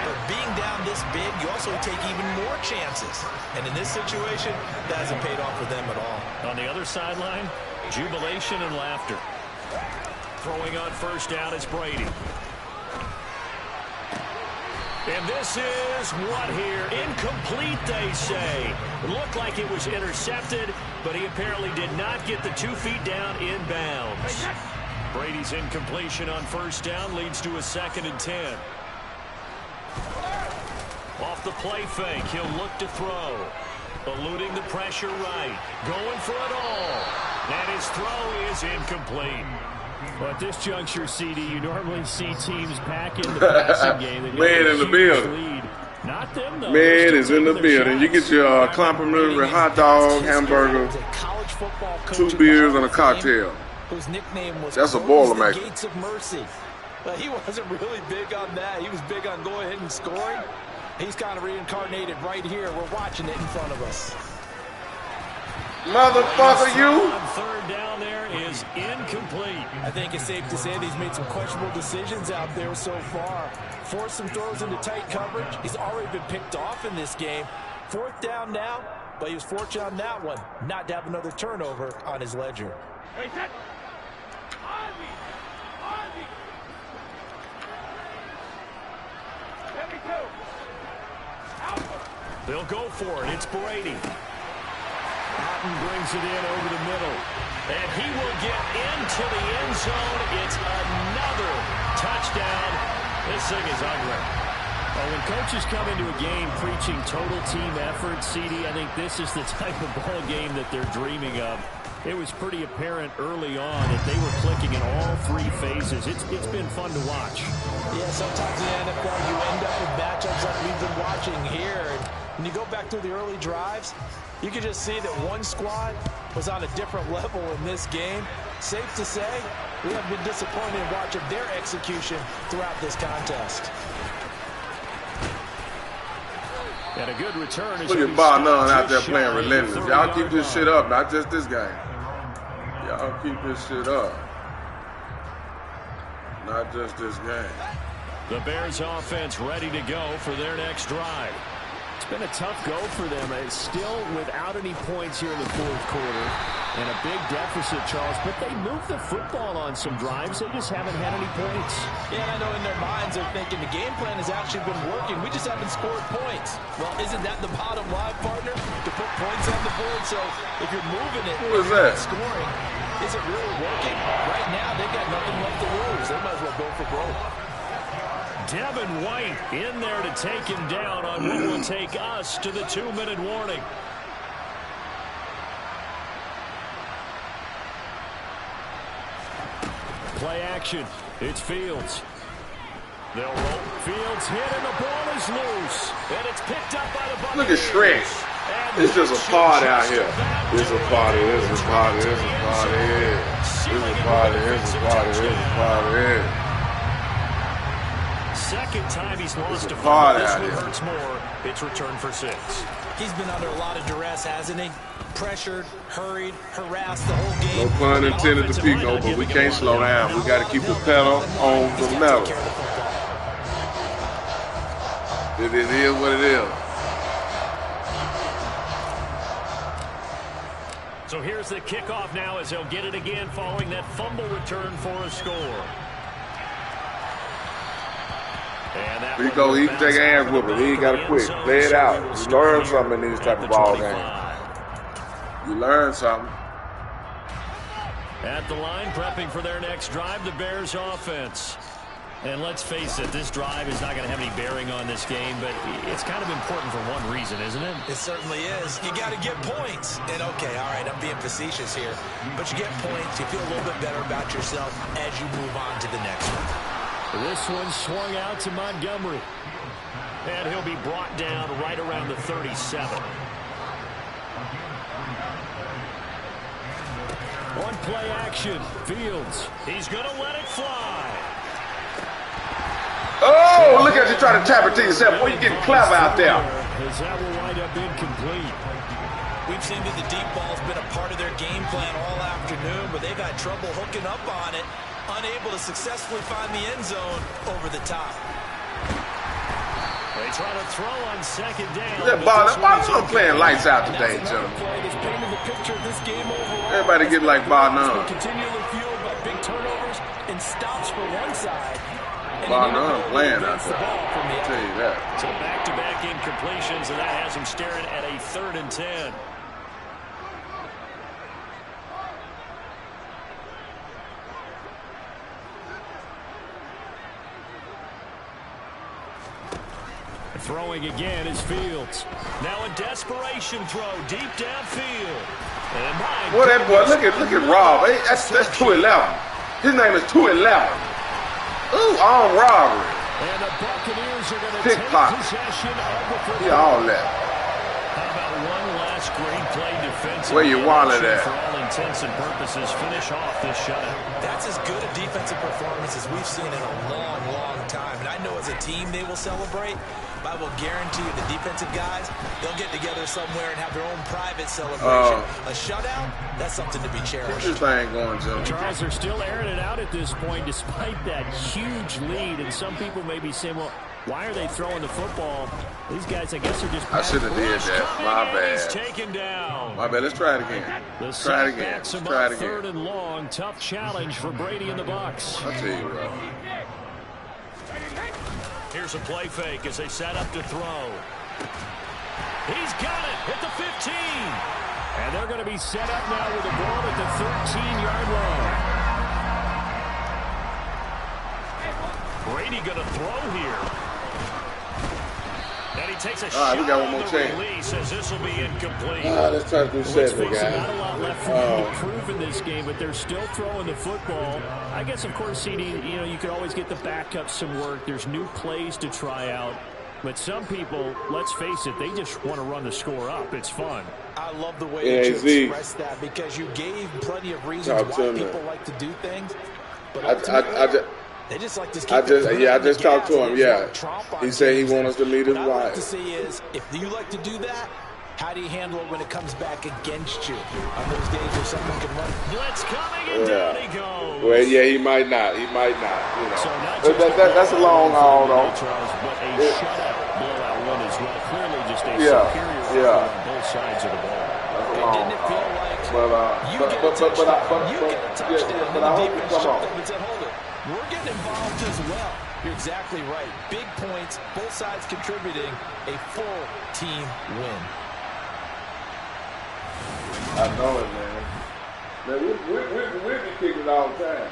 But being down this big, you also take even more chances. And in this situation, that hasn't paid off for them at all. On the other sideline, jubilation and laughter. Throwing on 1st down is Brady. And this is what here? Incomplete, they say. It looked like it was intercepted, but he apparently did not get the 2 feet down in bounds. Brady's incompletion on 1st down leads to a 2nd and 10. Off the play fake, he'll look to throw. Eluding the pressure right. Going for it all. And his throw is incomplete. Well, at this juncture, CD, you normally see teams pack in the passing game. Man in the building. Not them, though. Man is in the building. You get your complimentary hot dog, hamburger, 2 beers, and a cocktail. Whose nickname was That's a Boilermaker. Gates of Mercy. But he wasn't really big on that. He was big on going ahead and scoring. He's kind of reincarnated right here. We're watching it in front of us. Motherfucker, you. 3rd down there is incomplete. I think it's safe to say that he's made some questionable decisions out there so far. Forced some throws into tight coverage. He's already been picked off in this game. 4th down now, but he was fortunate on that one not to have another turnover on his ledger. They'll go for it. It's Brady. Brings it in over the middle. And he will get into the end zone. It's another touchdown. This thing is ugly. Well, when coaches come into a game preaching total team effort, CD, I think this is the type of ball game that they're dreaming of. It was pretty apparent early on that they were clicking in all 3 phases. It's been fun to watch. Yeah, sometimes in the NFL you end up with matchups like we've been watching here. And when you go back through the early drives, you can just see that one squad was on a different level in this game. Safe to say, we have been disappointed in watching their execution throughout this contest. And a good return. Look at Bar None out there playing relentless. Y'all keep this shit up, not just this game. Y'all keep this shit up. Not just this game. The Bears offense ready to go for their next drive. It's been a tough go for them. It's still without any points here in the 4th quarter. And a big deficit, Charles. But they moved the football on some drives. They just haven't had any points. Yeah, I know in their minds they're thinking the game plan has actually been working. We just haven't scored points. Well, isn't that the bottom line, partner? To put points on the board. So if you're moving it, who is that? Scoring, is it really working? Right now, they've got nothing left to lose. They might as well go for broke. Devin White in there to take him down on what will take us to the 2-minute warning. Play action. It's Fields. They'll roll. Fields hit and the ball is loose. And it's picked up by the Buccaneers. Look at Shrek. It's just a party out here. It's a party. It's a party. It's a party. It's a party. It's a party. It's a party. Second time he's lost a fumble. This one hurts more. It's returned for 6. He's been under a lot of duress, hasn't he? Pressured, hurried, harassed the whole game. No pun intended to Pico, but we can't slow down. We got to keep the pedal on the metal. It is what it is. So here's the kickoff now as they'll get it again following that fumble return for a score. Pico, he can take hands with it. He ain't got to quit. Play it out. You learn something in these type of ball games. You learn something. At the line, prepping for their next drive, the Bears offense. And let's face it, this drive is not going to have any bearing on this game, but it's kind of important for one reason, isn't it? It certainly is. You got to get points. And, okay, all right, I'm being facetious here. But you get points, you feel a little bit better about yourself as you move on to the next one. This one swung out to Montgomery. And he'll be brought down right around the 37. On play action, Fields. He's going to let it fly. Oh, look at you trying to tap it to yourself. Boy, you're getting clever out there. As that will wind up incomplete. We've seen that the deep ball's been a part of their game plan all afternoon, but they've had trouble hooking up on it, unable to successfully find the end zone over the top. They try to throw on second down. Barnum playing lights out today, gentlemen. Everybody getting like Barnum. Continually fueled by big turnovers and stops for one side. Barnum playing out there. I'll tell you that. So back-to-back incompletions, and that has him staring at a 3rd and 10. Throwing again is Fields. Now a desperation throw deep downfield. And boy, that boy, look at Rob. Hey, that's 211. His name is 211. Ooh, armed robbery. And the Buccaneers are going to take possession of the football. Yeah, all that. How about one last great play defensively? Where you wallet at? For all intents and purposes, finish off this shutout. That's as good a defensive performance as we've seen in a long, long time. And I know as a team they will celebrate. But I will guarantee you the defensive guys, they'll get together somewhere and have their own private celebration. A shutout, that's something to be cherished. What's this thing going, Joe? Charles, they're still airing it out at this point despite that huge lead. And some people may be saying, well, why are they throwing the football? These guys, I guess, are just... I should have did that. My bad. Taken down. My bad. Let's try it again. Try it again. Try it again. 3rd and long. Tough challenge for Brady and the Bucs. I'll tell you what. Here's a play fake as they set up to throw. He's got it at the 15. And they're going to be set up now with the ball at the 13-yard line. Brady going to throw here. And he takes a shot. We got one more chance. Release as this will be incomplete. Let's try to do 7, guys. Not a lot left for them to prove in this game, but they're still throwing the football. I guess, of course, CD, you could always get the backup some work. There's new plays to try out. But some people, let's face it, they just want to run the score up. It's fun. I love the way that you expressed that because you gave plenty of reasons why people like to do things. But they just like to keep I just talked to him, yeah. He said he wants us to lead his wife. What I'd like to see is, if you like to do that, how do you handle it when it comes back against you? On those days where someone can run. Blitz coming and down he goes. Well, yeah, he might not. He might not, So that's a long haul, though. But a shutout blowout win as well. Clearly just a superior on both sides of the ball. Didn't it feel like you get a touchdown, but I hope you come on. We're getting involved as well. You're exactly right. Big points, both sides contributing, a full team win. I know it, man. Man, we'll be kicking it all the time,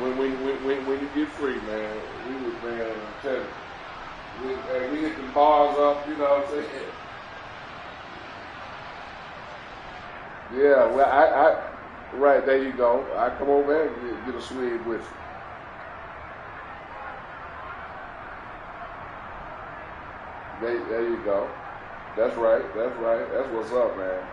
man. When you get free, man, I'm telling you. We hit the bars up, you know what I'm saying? Yeah, well, right, there you go. I come over and get a swig with you. There you go. That's right. That's what's up, man.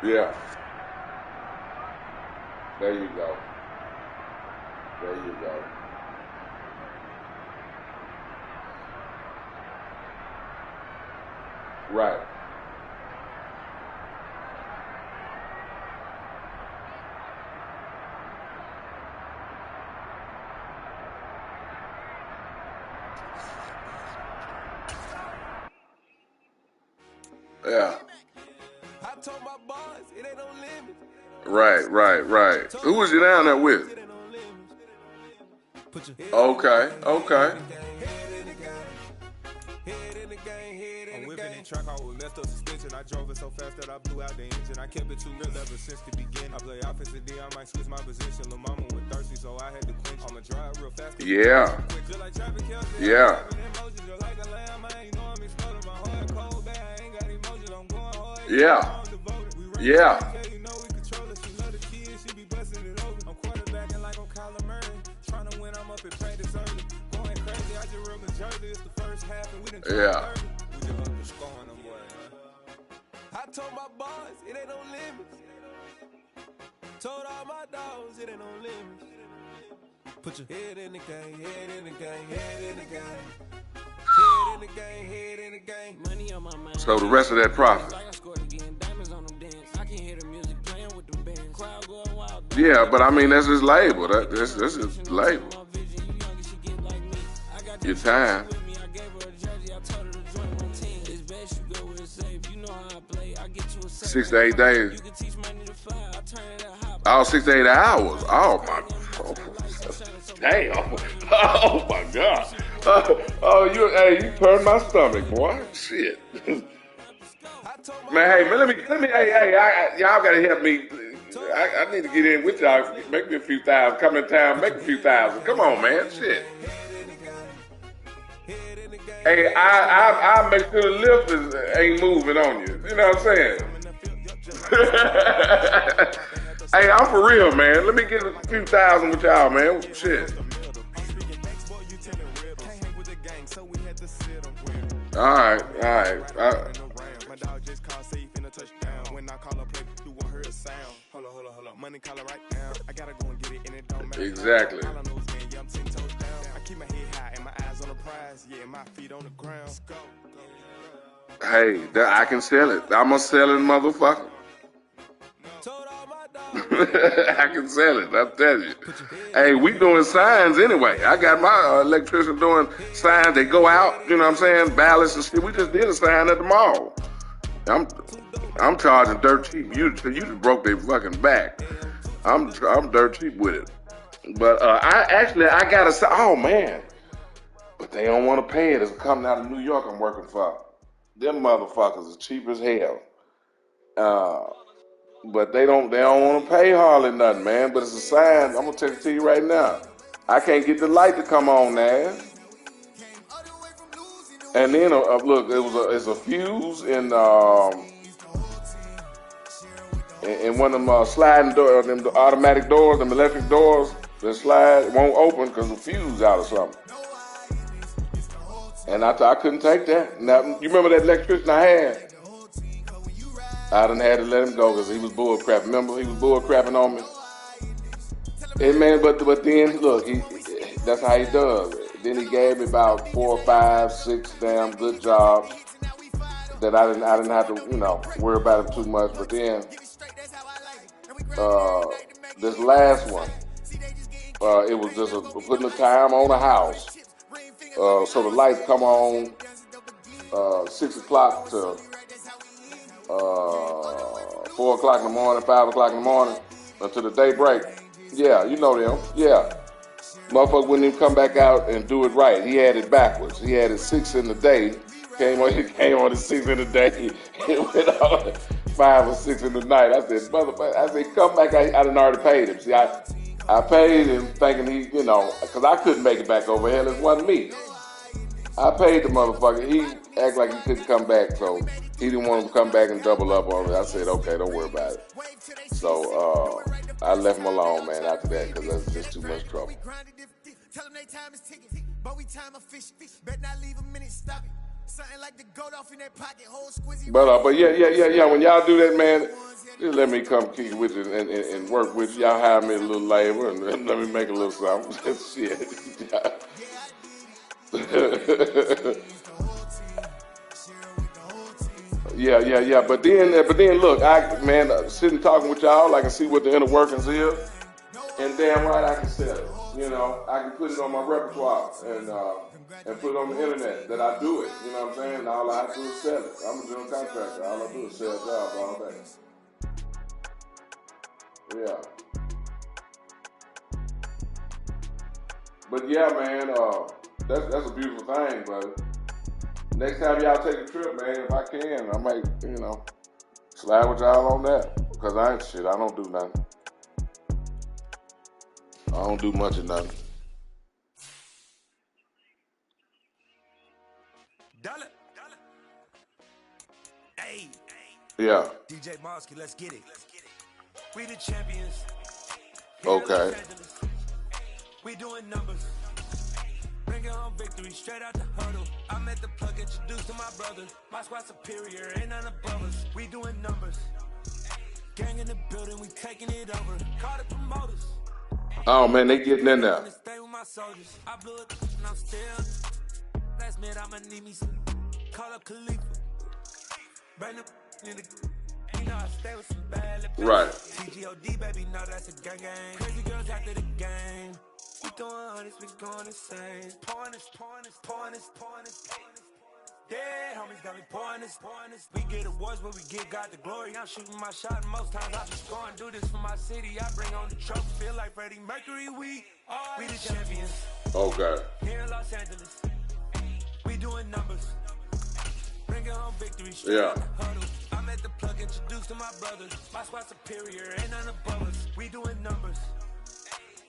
Yeah. There you go. There you go. Right. Yeah. Right. Who was you down there with? Okay. I'm whipping in track, I was messed up suspension. I drove it so fast that I blew out the engine. I kept it too real ever since the beginning. I play offensive D, I might switch my position. Lil' mama was thirsty, so I had to quench. I'ma drive real fast. Yeah. I told my boys, it ain't no limits. Told all my dogs, it ain't no limits. Put your head in the game, head in the game, head in the game. Head in the game, head in the game. Money on my mind. So the rest of that profit. Yeah, but I mean that's his label. That's his label. Your time. 6 to 8 days. Oh, 6 to 8 hours. Oh my. Damn. Oh my God. You turned my stomach, boy. Shit. Man, y'all gotta help me. I need to get in with y'all. Make me a few thousand. Come in town, make a few thousand. Come on, man. Shit. Hey, I make sure the lift ain't moving on you. You know what I'm saying? Hey, I'm for real, man. Let me get a few thousand with y'all, man. Shit. All right. Exactly. Hey, I can sell it. I'm a selling motherfucker. I can sell it, I'll tell you. Hey, we doing signs anyway. I got my electrician doing signs. They go out, you know what I'm saying, ballots and shit. We just did a sign at the mall. I'm charging dirt cheap. You just broke their fucking back. I'm dirt cheap with it. But I got to say, oh man. But they don't want to pay it. It's a company out of New York I'm working for. Them motherfuckers is cheap as hell. But they don't want to pay hardly nothing, man. But it's a sign. I'm gonna tell it to you right now. I can't get the light to come on now. And then look, it's a fuse in one of them sliding doors, them automatic doors, them electric doors that slide won't open because the fuse out or something. And I couldn't take that. Now you remember that electrician I had? I done had to let him go because he was bull crap. Remember, he was bull crapping on me. And man, but then look, that's how he does. Then he gave me about 4, 5, 6 damn good jobs that I didn't have to worry about him too much. But then this last one, it was just putting the time on the house. So the lights come on 6 o'clock to 4 o'clock in the morning, 5 o'clock in the morning until the day break. Yeah, you know them. Yeah. Motherfucker wouldn't even come back out and do it right. He had it backwards. He had it 6 in the day. Came on at 6 in the day. It went on 5 or 6 in the night. I said, motherfucker, come back. I done already paid him. See, I paid him thinking he, because I couldn't make it back over. Hell, it wasn't me. I paid the motherfucker. He acted like he couldn't come back, so he didn't want him to come back and double up on me. I said, okay, don't worry about it. So I left him alone, man, after that, because that's just too much trouble. But yeah. When y'all do that, man, just let me come kick it with you and work with you. Y'all hire me a little labor and let me make a little something. Shit. Yeah. But then look, sitting talking with y'all, I can see what the inner workings is. and damn right I can sell it. You know, I can put it on my repertoire and put it on the internet that I do it. You know what I'm saying? All I have to do is sell it. I'm a general contractor. All I do is sell jobs all day. Yeah. But yeah, man, that's a beautiful thing, brother. Next time y'all take a trip, man, if I can, I might, you know, slide with y'all on that. Because I don't do nothing. I don't do much of nothing. Hey. Yeah. DJ Mosky, let's get it. We the champions. Okay. We doing numbers. Bring it home victory straight out the huddle. I'm at the plug, introduced to my brother. My squad superior, ain't none above us. We doing numbers. Gang in the building, we taking it over. Call the promoters. Oh man, they getting in there. Stay with my soldiers. I blew it and I'm still. Last minute I'ma need me some. Call up Khalifa. Bring the in the. You know I stay with some bad. Right. TGOD baby, know that's a gang. Crazy girls after the game. We doing honest, we going insane. Pouring this. Dead homies got me pouring this. We get awards, but we give God the glory. I'm shooting my shot, and most times I be scoring. Do this for my city, I bring on the trophy. Feel like Freddie Mercury, we the champions. Okay. Here in Los Angeles, we doing numbers. Bring it home victory. Yeah. I'm at the plug, introduced to my brothers. My squad superior, ain't none above us. We doing numbers.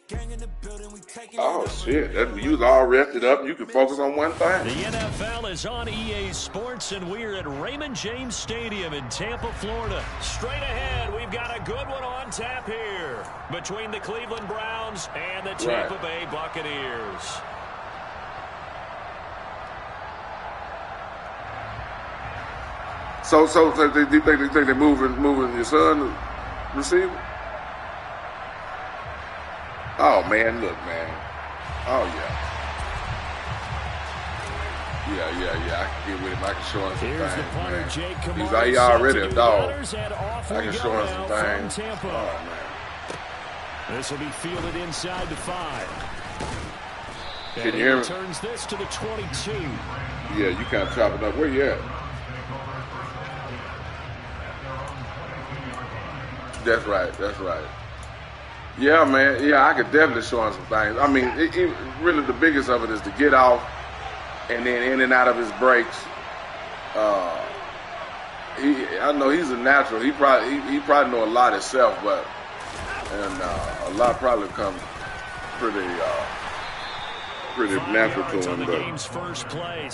Gang in the building, we taking Oh shit, you was all rested up. You can focus on one thing. The NFL is on EA Sports, and we're at Raymond James Stadium in Tampa, Florida. Straight ahead, we've got a good one on tap here between the Cleveland Browns and the Tampa Bay Buccaneers. So do you think they're moving your son to receiver? Oh man, look, man. Oh yeah. Yeah. I can get with him. I can show him some Here's things, the punter, man. Jake He's already a dog. Runners, and off I we can go show him now some from things. Tampa. Oh man. This will be fielded inside the 5. Can you hear me? Turns this to the 22. Yeah, you kind of chop it up. Where you at? That's right. Yeah, man. Yeah, I could definitely show him some things. I mean, really the biggest of it is to get off and then in and out of his breaks. I know he's a natural. He probably know a lot himself, but a lot probably comes pretty natural to him.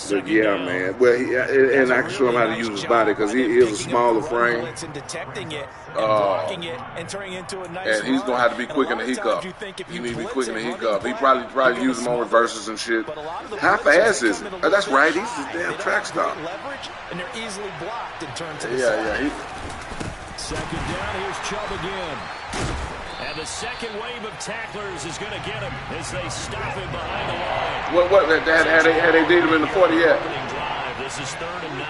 But yeah, man. Well, and I can show him how to use his body because he is a smaller frame. And he's gonna have to be quick in the hiccup. He need to be quick in the hiccup. He probably use him on reverses and shit. How fast is it? Oh, that's right. He's a damn track star. And they're easily blocked and turned to the side. Second down. Here's Chubb again. And the second wave of tacklers is going to get him as they stop him behind the line. What? Had they did him in the 40 yet? This is 3rd and 9.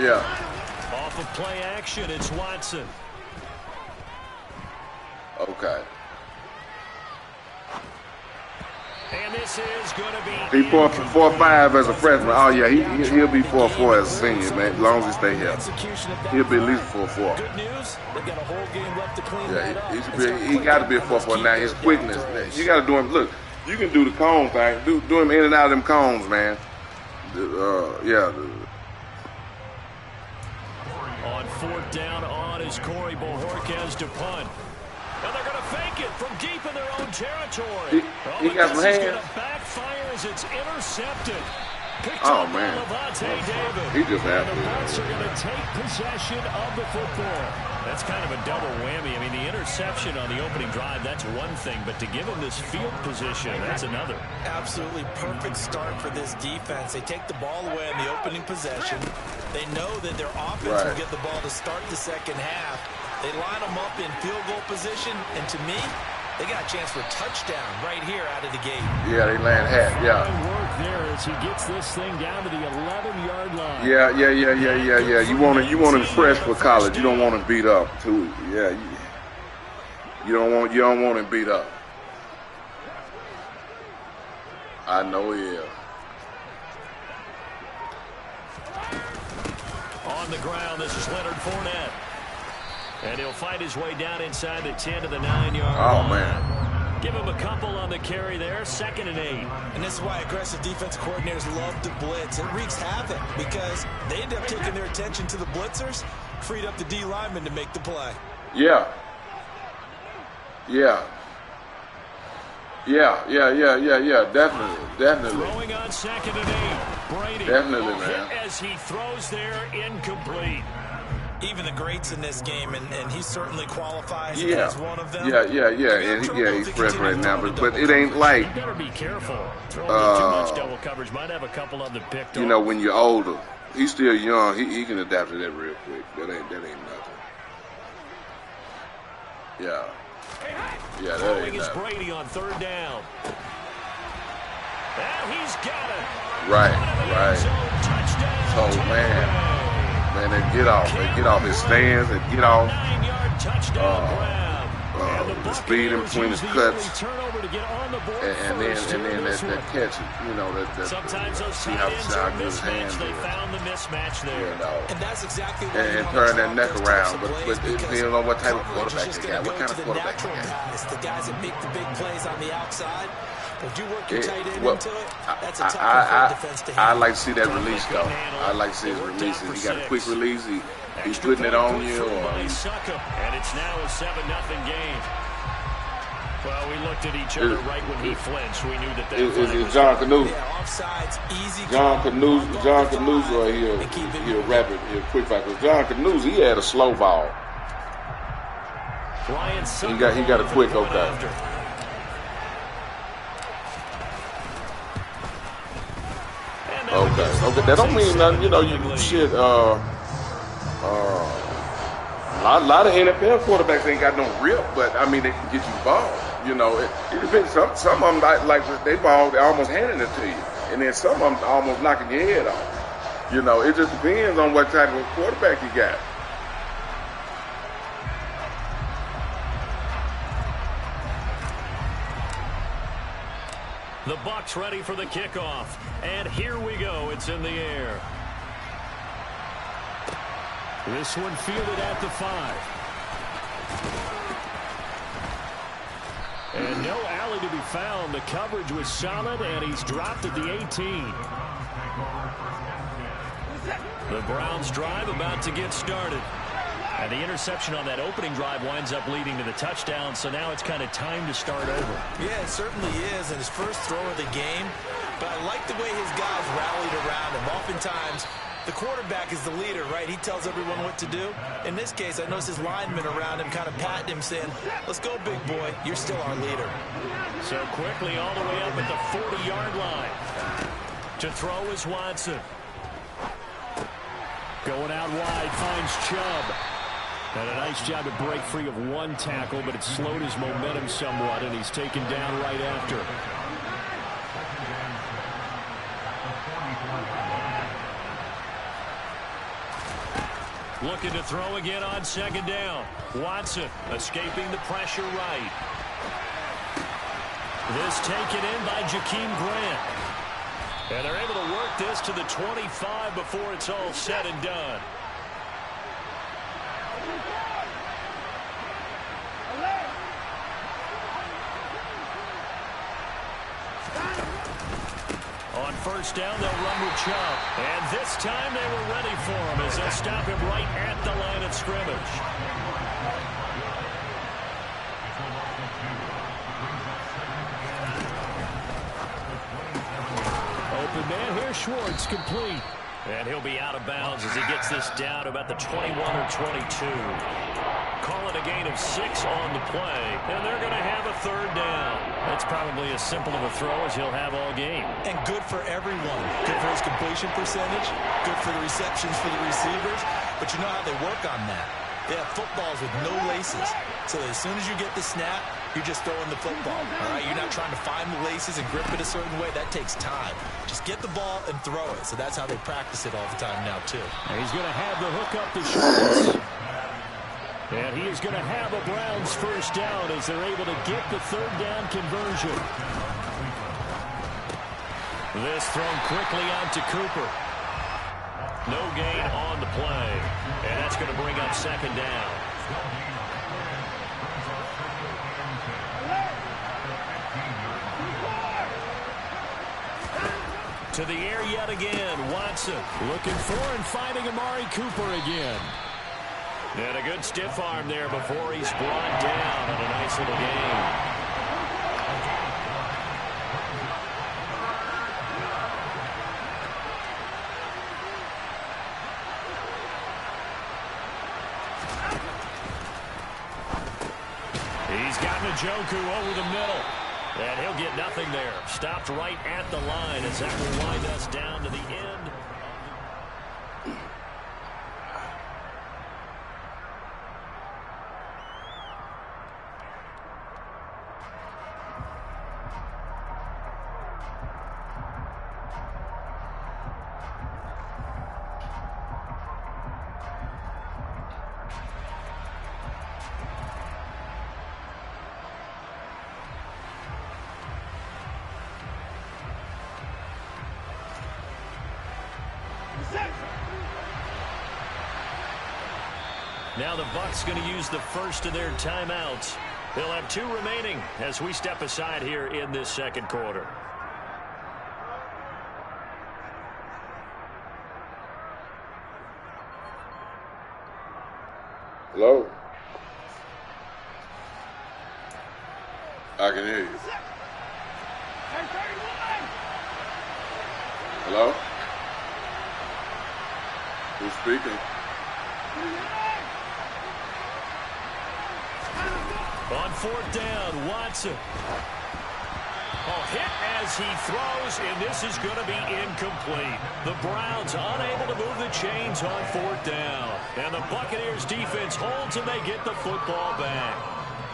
Yeah. Off of play action, it's Watson. Okay. And this is going to be... He 4.5 as a freshman. Oh, yeah, he'll be 4.4 as a senior, man, as long as he stay here. He'll be at least 4.4. Good news, they've got a whole game left to clean that up. He got to be a 4.4 now. His quickness, you got to do him. Look, you can do the cone thing. Do him in and out of them cones, man. Yeah. On 4th down on is Corey Bojorquez to punt. And they're going to fake it from deep in their own territory. He got some hands. This is going to backfire as it's intercepted. Oh, man. He just had to. The Bucs are going to take possession of the football. That's kind of a double whammy. I mean, the interception on the opening drive, that's one thing. But to give him this field position, that's another. Absolutely perfect start for this defense. They take the ball away on the opening possession. They know that their offense will get the ball to start the second half. They line them up in field goal position, and to me, they got a chance for a touchdown right here out of the gate. Yeah, they land hat, yeah. Work there as he gets this thing down to the 11-yard line. Yeah. You want him fresh for college. You don't want him beat up, too. Yeah, You don't want him beat up. I know he is. On the ground, this is Leonard Fournette. And he'll find his way down inside the 10 to the 9-yard line. Oh, man. Give him a couple on the carry there, 2nd and 8. And this is why aggressive defensive coordinators love to blitz. It wreaks havoc because they end up taking their attention to the blitzers, freed up the D lineman to make the play. Yeah. Definitely. Throwing on 2nd and 8. Brady. Definitely, man. As he throws there, incomplete. Even the greats in this game, and he certainly qualifies Yeah. as one of them. He's fresh right now, but it ain't like, You better be careful. Throwing too much double coverage might have a couple of them picked off. you know, when you're older, he's still young. He can adapt to that real quick. That ain't nothing. Yeah, that Throwing ain't is nothing. Brady on 3rd down. And he's got it. Right. Touchdown. So, man, they get off his stance, they get off 9-yard touchdown grab. the speed in between his cuts, Turnover to get on the board and then that catch, you know, sometimes those see tight how ends are good his hands mismatched. They is, found the mismatch there. you know, And that's exactly what and turn that neck around. But it depends on what type of quarterback they got, what kind of quarterback they got. The guys that make the big plays on the outside. But if you work your tight end Well, into it, that's a tough one for the defense to handle. I like to see that release, though. I like to see his releases. He got a quick release. He's putting it on you. And it's now a 7-0 game. Well, we looked at each other right when he flinched. We knew that It's John Canusa. Yeah, offsides, easy. John Canusa, he'll rapid, he'll quick back. Because John Canusa, he had a slow ball. He got a quick okay. Okay. That don't mean nothing. You know, shit. A lot of NFL quarterbacks ain't got no rip, but I mean they can get you the ball. You know, it depends. Some of them like they ball, they almost handing it to you, and then some of them almost knocking your head off. You know, it just depends on what type of quarterback you got. The Bucs ready for the kickoff. And here we go. It's in the air. This one fielded at the 5. And no alley to be found. The coverage was solid, and he's dropped at the 18. The Browns drive about to get started. And the interception on that opening drive winds up leading to the touchdown, so now it's kind of time to start over. Yeah, it certainly is, and his first throw of the game. But I like the way his guys rallied around him. Oftentimes, the quarterback is the leader, right? He tells everyone what to do. In this case, I noticed his linemen around him kind of patting him, saying, let's go, big boy. You're still our leader. So quickly all the way up at the 40-yard line. To throw is Watson. Going out wide, finds Chubb. And a nice job to break free of one tackle, but it slowed his momentum somewhat, and he's taken down right after. Looking to throw again on 2nd down. Watson escaping the pressure right. This taken in by Jakeem Grant. And they're able to work this to the 25 before it's all said and done. On 1st down, they'll run with Chubb. And this time they were ready for him as they'll stop him right at the line of scrimmage. Open man here, Schwartz, complete. And he'll be out of bounds as he gets this down to about the 21 or 22. Call it a gain of 6 on the play, and they're going to have a 3rd down. That's probably as simple of a throw as he'll have all game. And good for everyone. Good for his completion percentage, good for the receptions for the receivers. But you know how they work on that. They have footballs with no laces. So as soon as you get the snap, you're just throwing the football. All right, you're not trying to find the laces and grip it a certain way. That takes time. Just get the ball and throw it. So that's how they practice it all the time now, too. And he's going to have the hook up to Schwartz. And he is going to have a Browns first down as they're able to get the third down conversion. This thrown quickly out to Cooper. No gain on the play. And that's going to bring up second down. To the air yet again. Watson looking for and finding Amari Cooper again. And a good stiff arm there before he's brought down on a nice little gain. He's got Njoku over the middle. And he'll get nothing there. Stopped right at the line as that will wind us down to the end. Now the Bucs going to use the first of their timeouts. They'll have 2 remaining as we step aside here in this second quarter. Hello? I can hear you. Hello? Who's speaking? On fourth down, Watson. Hit as he throws, and this is going to be incomplete. The Browns unable to move the chains on fourth down. And the Buccaneers defense holds, and they get the football back.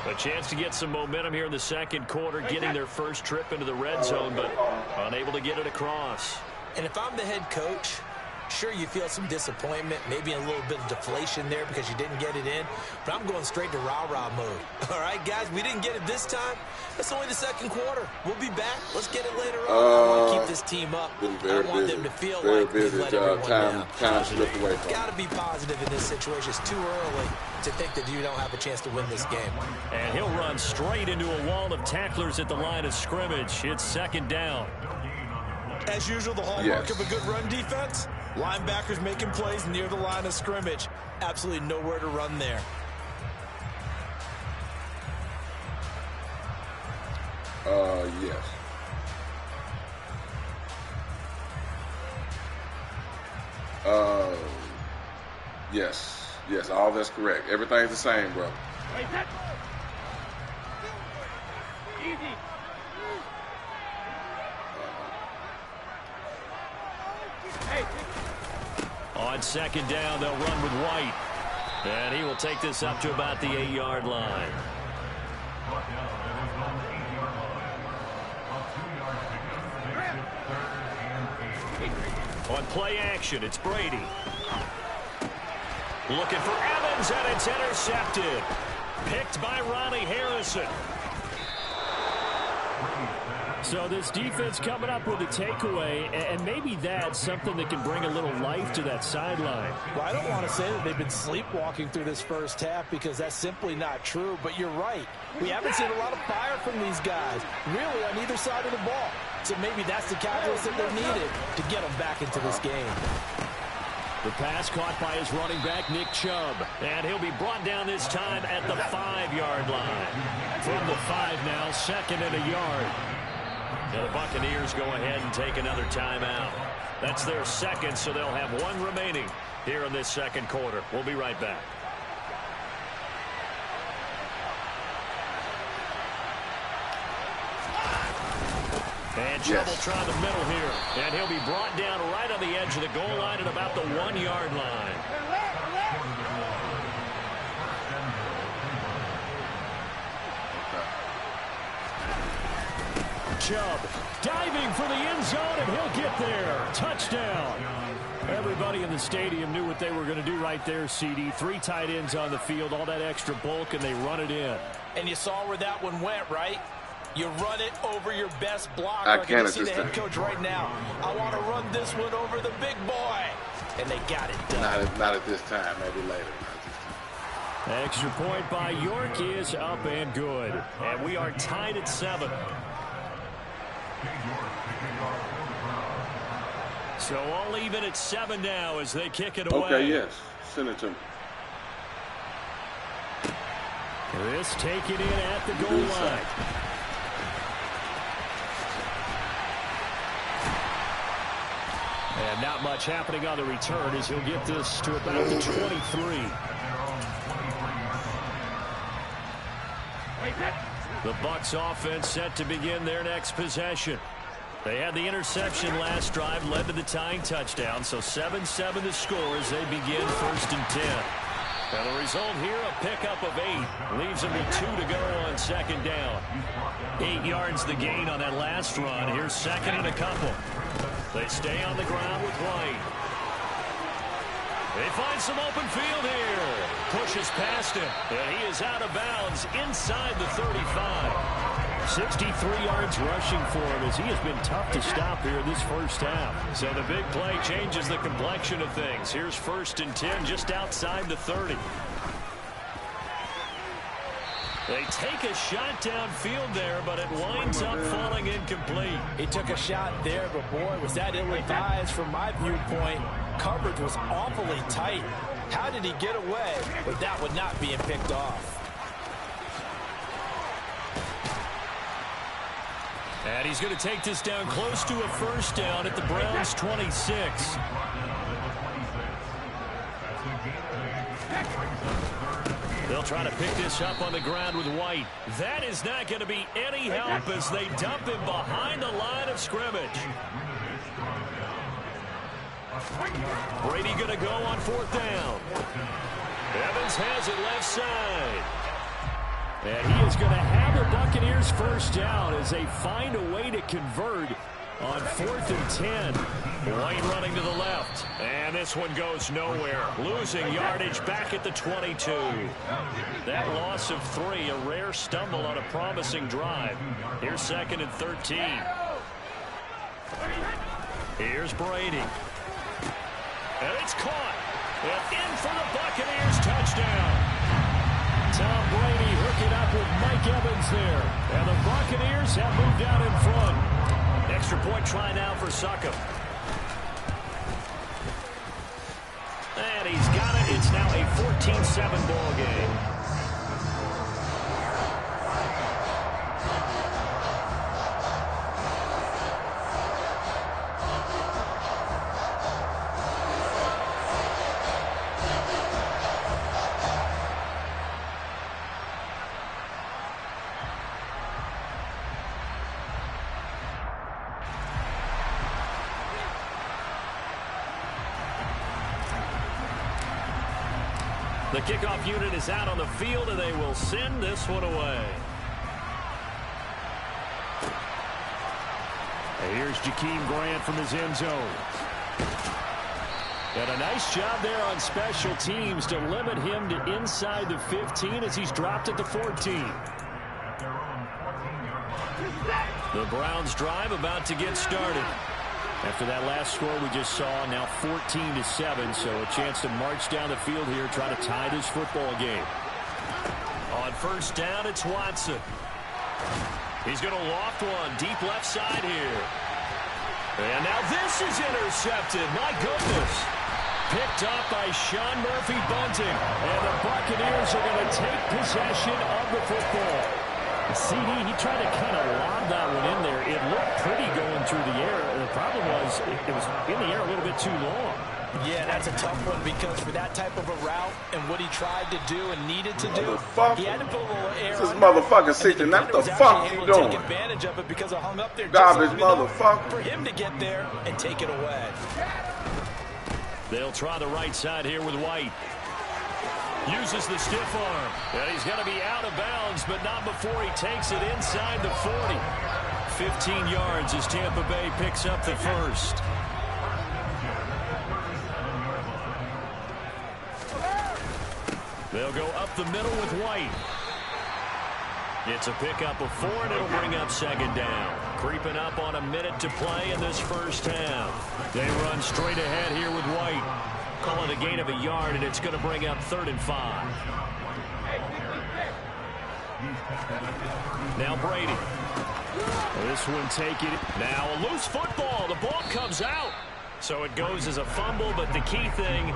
A chance to get some momentum here in the second quarter, getting their first trip into the red zone, but unable to get it across. And if I'm the head coach, sure, you feel some disappointment, maybe a little bit of deflation there because you didn't get it in, but I'm going straight to rah-rah mode. All right, guys, we didn't get it this time. It's only the second quarter. We'll be back. Let's get it later on. I want to keep this team up. I want them to feel like we let everyone down. Time slipped away from Got to be positive in this situation. It's too early to think that you don't have a chance to win this game. And he'll run straight into a wall of tacklers at the line of scrimmage. It's second down. As usual, the hallmark of a good run defense, linebackers making plays near the line of scrimmage. Absolutely nowhere to run there. Yes. Yes, all that's correct. Everything's the same, bro. On second down, they'll run with White. And he will take this up to about the 8-yard line. On play action, it's Brady. Looking for Evans, and it's intercepted. Picked by Ronnie Harrison. So this defense coming up with a takeaway, and maybe that's something that can bring a little life to that sideline. Well, I don't want to say that they've been sleepwalking through this first half because that's simply not true, but you're right. We haven't seen a lot of fire from these guys, really, on either side of the ball. So maybe that's the catalyst that they're needed to get them back into this game. The pass caught by his running back, Nick Chubb. And he'll be brought down this time at the 5-yard line. From the 5 now, second and a yard. Now the Buccaneers go ahead and take another timeout. That's their second, so they'll have 1 remaining here in this second quarter. We'll be right back. And trouble trying the middle here. And he'll be brought down right on the edge of the goal line at about the 1-yard line. Chubb diving for the end zone, and he'll get there. Touchdown. Everybody in the stadium knew what they were going to do right there, CD. 3 tight ends on the field, all that extra bulk, and they run it in. And you saw where that one went, right? You run it over your best blocker. I can't see the head coach right now. I want to run this one over the big boy. And they got it done. Not at this time, maybe later. Extra point by York is up and good. And we are tied at 7. So all even at 7 now as they kick it away. Okay, yes. Send it to me. This taken in at the goal line. And not much happening on the return as he'll get this to about the 23. The Bucs offense set to begin their next possession. They had the interception last drive, led to the tying touchdown, so 7-7 the score as they begin 1st and 10. And the result here, a pickup of 8. Leaves them with 2 to go on 2nd down. 8 yards the gain on that last run. Here's 2nd and a couple. They stay on the ground with White. They find some open field here. Pushes past him, and he is out of bounds inside the 35. 63 yards rushing for him as he has been tough to stop here this first half. So the big play changes the complexion of things. Here's 1st and 10 just outside the 30. They take a shot downfield there, but it winds up falling incomplete. He took a shot there, but boy, was that ill-advised from my viewpoint. Coverage was awfully tight. How did he get away with that one not being picked off? And he's going to take this down close to a 1st down at the Browns' 26. They'll try to pick this up on the ground with White. That is not going to be any help as they dump him behind the line of scrimmage. Brady going to go on 4th down. Evans has it left side. And he is going to have the Buccaneers 1st down as they find a way to convert on 4th and 10. White running to the left. And this one goes nowhere. Losing yardage back at the 22. That loss of 3, a rare stumble on a promising drive. Here's 2nd and 13. Here's Brady. And it's caught. And in for the Buccaneers touchdown. Tom Brady hooking up with Mike Evans there. And the Buccaneers have moved out in front. Extra point try now for Succop. And he's got it. It's now a 14-7 ball game. The kickoff unit is out on the field, and they will send this one away. And here's Jakeem Grant from his end zone. And a nice job there on special teams to limit him to inside the 15 as he's dropped at the 14. The Browns drive about to get started. After that last score we just saw, now 14-7, so a chance to march down the field here, try to tie this football game. On 1st down, it's Watson. He's going to loft one deep left side here. And now this is intercepted. My goodness. Picked up by Sean Murphy-Bunting. And the Buccaneers are going to take possession of the football. CD, he tried to kind of lob that one in there. It looked pretty going through the air. The problem was it was in the air a little bit too long. Yeah, that's a tough one because for that type of a route and what he tried to do and needed to do, he had to put a little air. This is motherfucking 60. What the fuck you doing? Take advantage of it because it hung up there. Garbage motherfucker. For him to get there and take it away. They'll try the right side here with White. Uses the stiff arm. And he's going to be out of bounds, but not before he takes it inside the 40. 15 yards as Tampa Bay picks up the first. go up the middle with White. It's a pickup of 4, and it'll bring up second down. Creeping up on a minute to play in this first half. They run straight ahead here with White. Call it a gain of a yard, and it's going to bring up 3rd and 5. Now Brady. This one taking it. Now a loose football. The ball comes out. So it goes as a fumble, but the key thing,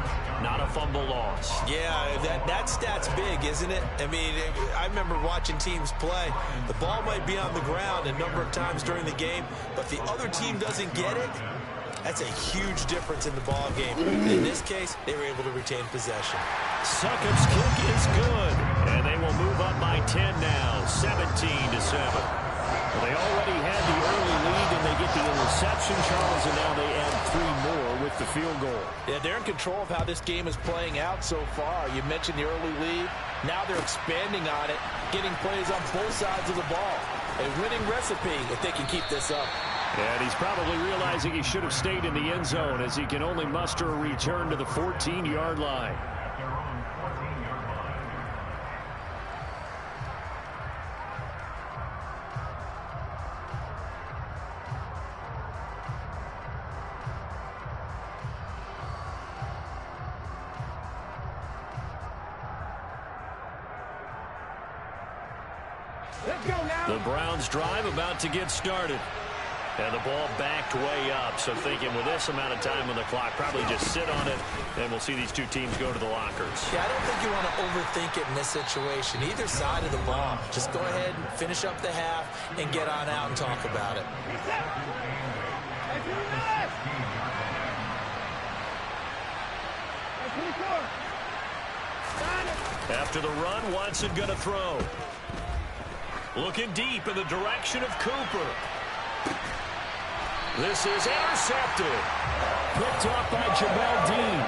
not a fumble loss. Yeah, that stat's big, isn't it? I mean, I remember watching teams play. The ball might be on the ground a number of times during the game, but if the other team doesn't get it, that's a huge difference in the ball game. In this case, they were able to retain possession. Succop's kick is good, and they will move up by 10 now, 17-7. Well, they already had the early lead, and they get the interception, Charles, and now they add 3 more with the field goal. Yeah, they're in control of how this game is playing out so far. You mentioned the early lead. Now they're expanding on it, getting plays on both sides of the ball. A winning recipe if they can keep this up. And he's probably realizing he should have stayed in the end zone as he can only muster a return to the 14-yard line. The Browns drive about to get started. And the ball backed way up. So thinking with this amount of time on the clock, probably just sit on it, and we'll see these two teams go to the lockers. Yeah, I don't think you want to overthink it in this situation. Either side of the ball. Just go ahead and finish up the half and get on out and talk about it. After the run, Watson going to throw. Looking deep in the direction of Cooper. This is intercepted. Picked off by Jamel Dean.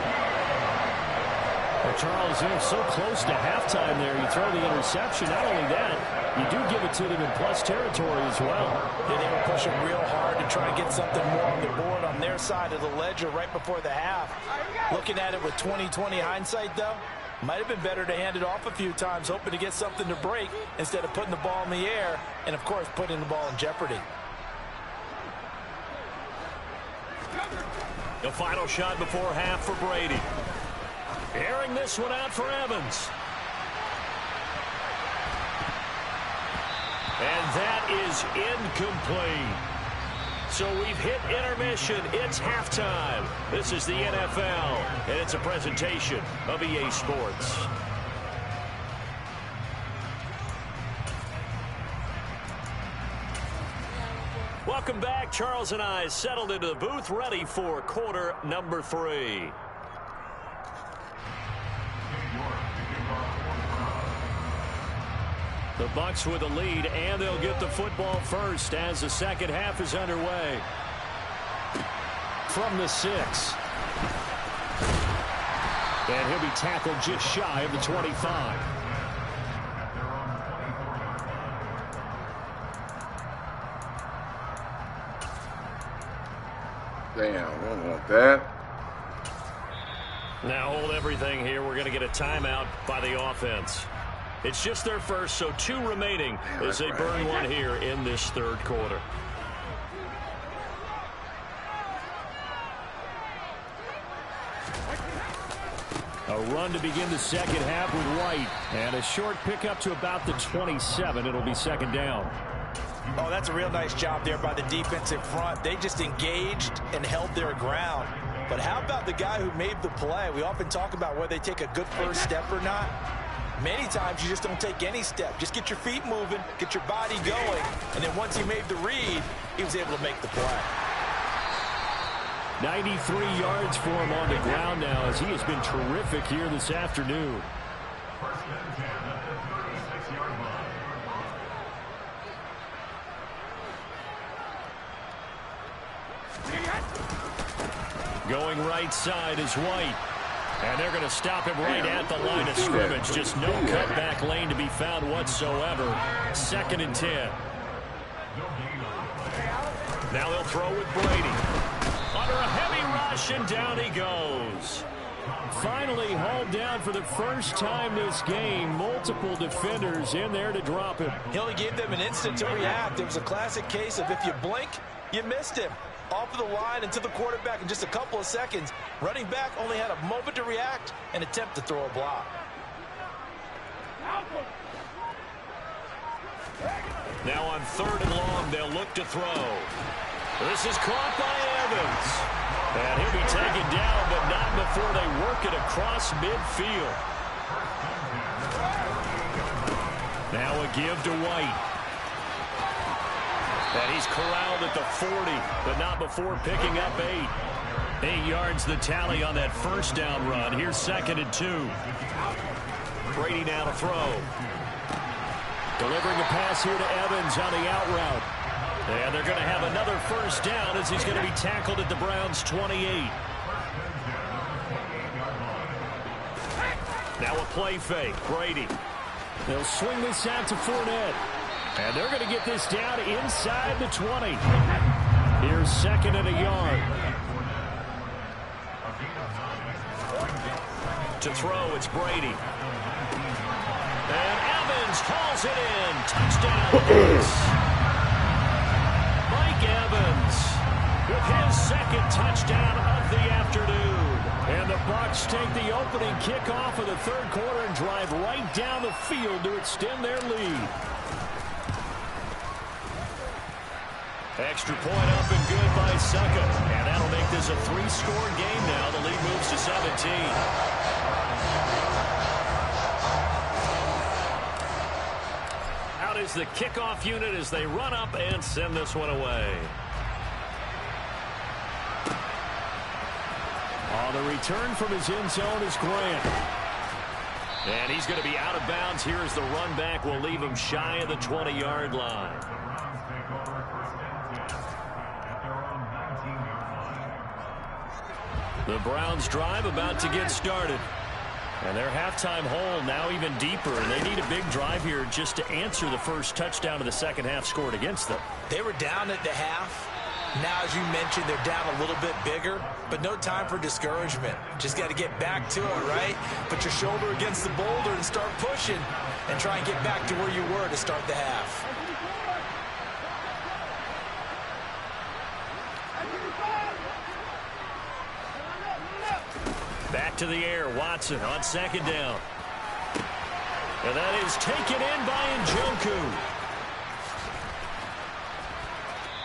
Well, Charles, you're so close to halftime there. You throw the interception. Not only that, you do give it to them in plus territory as well. Yeah, they were pushing real hard to try and get something more on the board on their side of the ledger right before the half. Looking at it with 20/20 hindsight, though, might have been better to hand it off a few times, hoping to get something to break instead of putting the ball in the air and, of course, putting the ball in jeopardy. The final shot before half for Brady. Airing this one out for Evans. And that is incomplete. So we've hit intermission. It's halftime. This is the NFL, and it's a presentation of EA Sports. Welcome back. Charles and I settled into the booth, ready for quarter number 3. The Bucs with a lead, and they'll get the football first as the second half is underway. From the 6. And he'll be tackled just shy of the 25. Damn, I don't want that. Now hold everything here. We're going to get a timeout by the offense. It's just their first, so 2 remaining as they burn one here in this third quarter. A run to begin the second half with White. And a short pickup to about the 27. It'll be second down. Oh, that's a real nice job there by the defense in front. They just engaged and held their ground. But how about the guy who made the play? We often talk about whether they take a good first step or not. Many times you just don't take any step. Just get your feet moving, get your body going, and then once he made the read, he was able to make the play. 93 yards for him on the ground now as he has been terrific here this afternoon. Going right side is White. And they're going to stop him right at the line of scrimmage. Just no cutback lane to be found whatsoever. 2nd and 10. Now they'll throw with Brady. Under a heavy rush, and down he goes. Finally hauled down for the first time this game. Multiple defenders in there to drop him. He only gave them an instant to react. It was a classic case of if you blink, you missed him. Off of the line and to the quarterback in just a couple of seconds. Running back only had a moment to react and attempt to throw a block. Now on 3rd and long, they'll look to throw. This is caught by Evans. And he'll be taken down, but not before they work it across midfield. Now a give to White. And he's corralled at the 40, but not before picking up 8. 8 yards the tally on that first down run. Here's 2nd and 2. Brady now to throw. Delivering a pass here to Evans on the out route. And they're going to have another first down as he's going to be tackled at the Browns' 28. Now a play fake. Brady. They'll swing this out to Fournette. And they're going to get this down inside the 20. Here's 2nd and a yard. To throw, it's Brady. And Evans hauls it in. Touchdown. Mike Evans with his 2nd touchdown of the afternoon. And the Bucs take the opening kickoff of the 3rd quarter and drive right down the field to extend their lead. Extra point up and good by Succa. And that'll make this a 3-score game now. The lead moves to 17. Out is the kickoff unit as they run up and send this one away. On the return from his end zone is Grant. And he's going to be out of bounds here as the run back will leave him shy of the 20-yard line. The Browns drive about to get started. And their halftime hole now even deeper, and they need a big drive here just to answer the first touchdown of the second half scored against them. They were down at the half. Now, as you mentioned, they're down a little bit bigger, but no time for discouragement. Just got to get back to it, right? Put your shoulder against the boulder and start pushing and try and get back to where you were to start the half. Back to the air, Watson on 2nd down. And that is taken in by Njoku.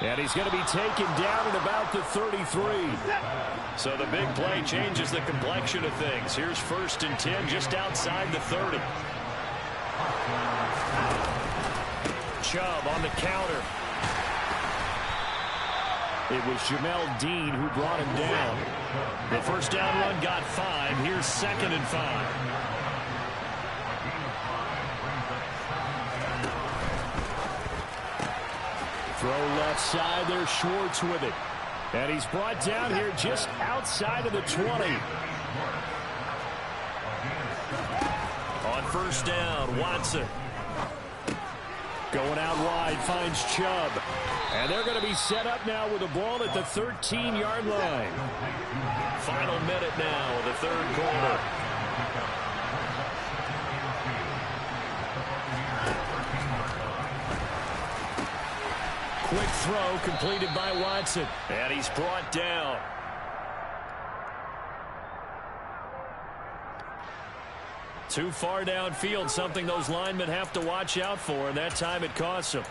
And he's going to be taken down at about the 33. So the big play changes the complexion of things. Here's 1st and 10 just outside the 30. Chubb on the counter. It was Jamel Dean who brought him down. The first down run got 5. Here's 2nd and 5. Throw left side. There's Schwartz with it. And he's brought down here just outside of the 20. On 1st down, Watson. Going out wide, finds Chubb. And they're going to be set up now with the ball at the 13-yard line. Final minute now of the 3rd quarter. Quick throw completed by Watson. And he's brought down. Too far downfield, something those linemen have to watch out for, and that time it costs them.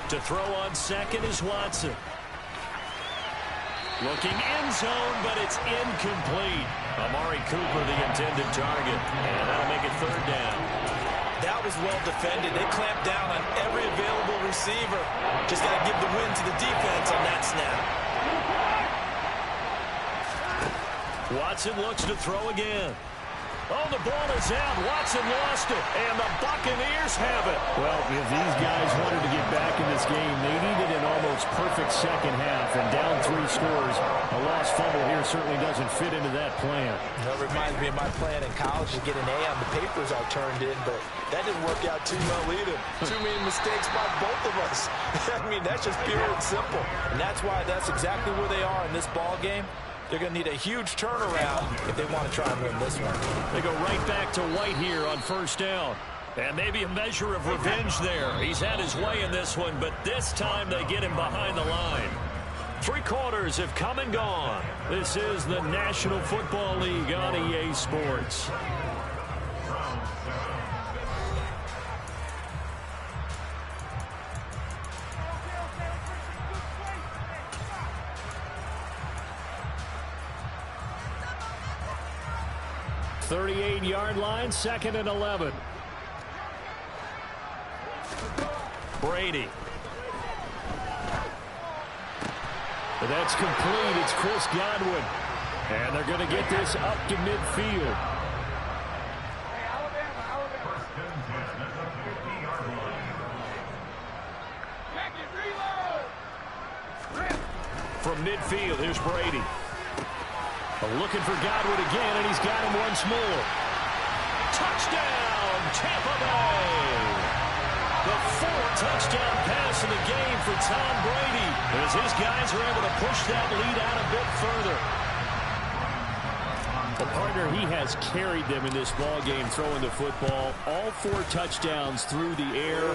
To throw on 2nd is Watson. Looking end zone, but it's incomplete. Amari Cooper, the intended target. And that'll make it 3rd down. That was well defended. They clamped down on every available receiver. Just got to give the win to the defense on that snap. Watson looks to throw again. Oh, the ball is out. Watson lost it, and the Buccaneers have it. Well, if these guys wanted to get back in this game, they needed an almost perfect second half, and down 3 scores. A lost fumble here certainly doesn't fit into that plan. That reminds me of my plan in college to get an A on the papers I turned in, but that didn't work out too well either. Too many mistakes by both of us. I mean, that's just pure and simple. And that's why that's exactly where they are in this ball game. They're going to need a huge turnaround if they want to try and win this one. They go right back to White here on first down. And maybe a measure of revenge there. He's had his way in this one, but this time they get him behind the line. 3 quarters have come and gone. This is the National Football League on EA Sports. .38-yard line, 2nd and 11. Brady. But that's complete. It's Chris Godwin. And they're going to get this up to midfield. From midfield, here's Brady. Looking for Godwin again, and he's got him once more. Touchdown, Tampa Bay! The 4th touchdown pass of the game for Tom Brady, as his guys are able to push that lead out a bit further. The partner, he has carried them in this ball game throwing the football. All 4 touchdowns through the air,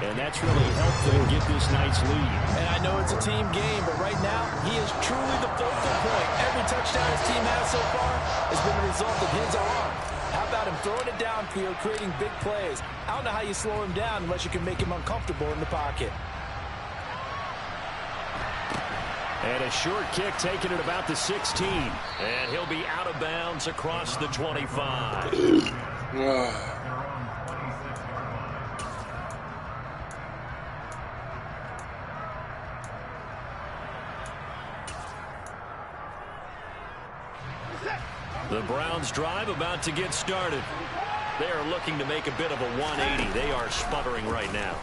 and that's really helped them get this nice lead. And I know it's a team game, but right now, he is truly the focal point. Every touchdown his team has so far has been the result of his arm. How about him throwing it downfield, creating big plays? I don't know how you slow him down unless you can make him uncomfortable in the pocket. And a short kick taken at about the 16. And he'll be out of bounds across the 25. The Browns drive about to get started. They are looking to make a bit of a 180. They are sputtering right now.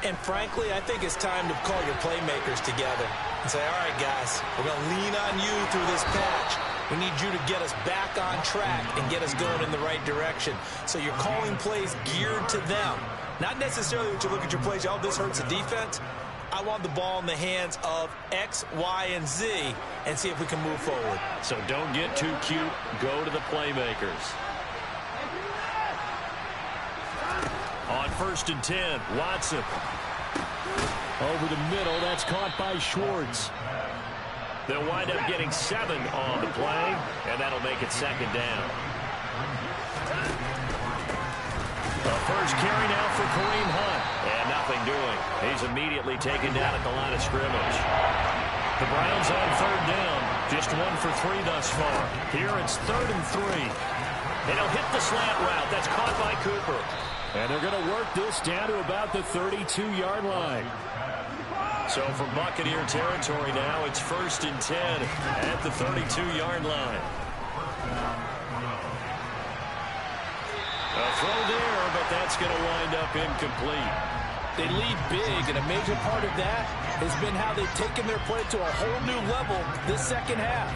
And frankly, I think it's time to call your playmakers together and say, all right, guys, we're going to lean on you through this patch. We need you to get us back on track and get us going in the right direction. So you're calling plays geared to them. Not necessarily that you look at your plays, oh, this hurts the defense. I want the ball in the hands of X, Y, and Z and see if we can move forward. So don't get too cute. Go to the playmakers. On 1st and 10, Watson. Over the middle, that's caught by Schwartz. They'll wind up getting 7 on the play, and that'll make it 2nd down. The first carry now for Kareem Hunt, and nothing doing. He's immediately taken down at the line of scrimmage. The Browns on 3rd down, just 1 for 3 thus far. Here it's 3rd and 3. And he'll hit the slant route. That's caught by Cooper. And they're going to work this down to about the 32-yard line. So from Buccaneer territory now, it's 1st and 10 at the 32-yard line. A throw there, but that's going to wind up incomplete. They lead big, and a major part of that has been how they've taken their play to a whole new level this second half.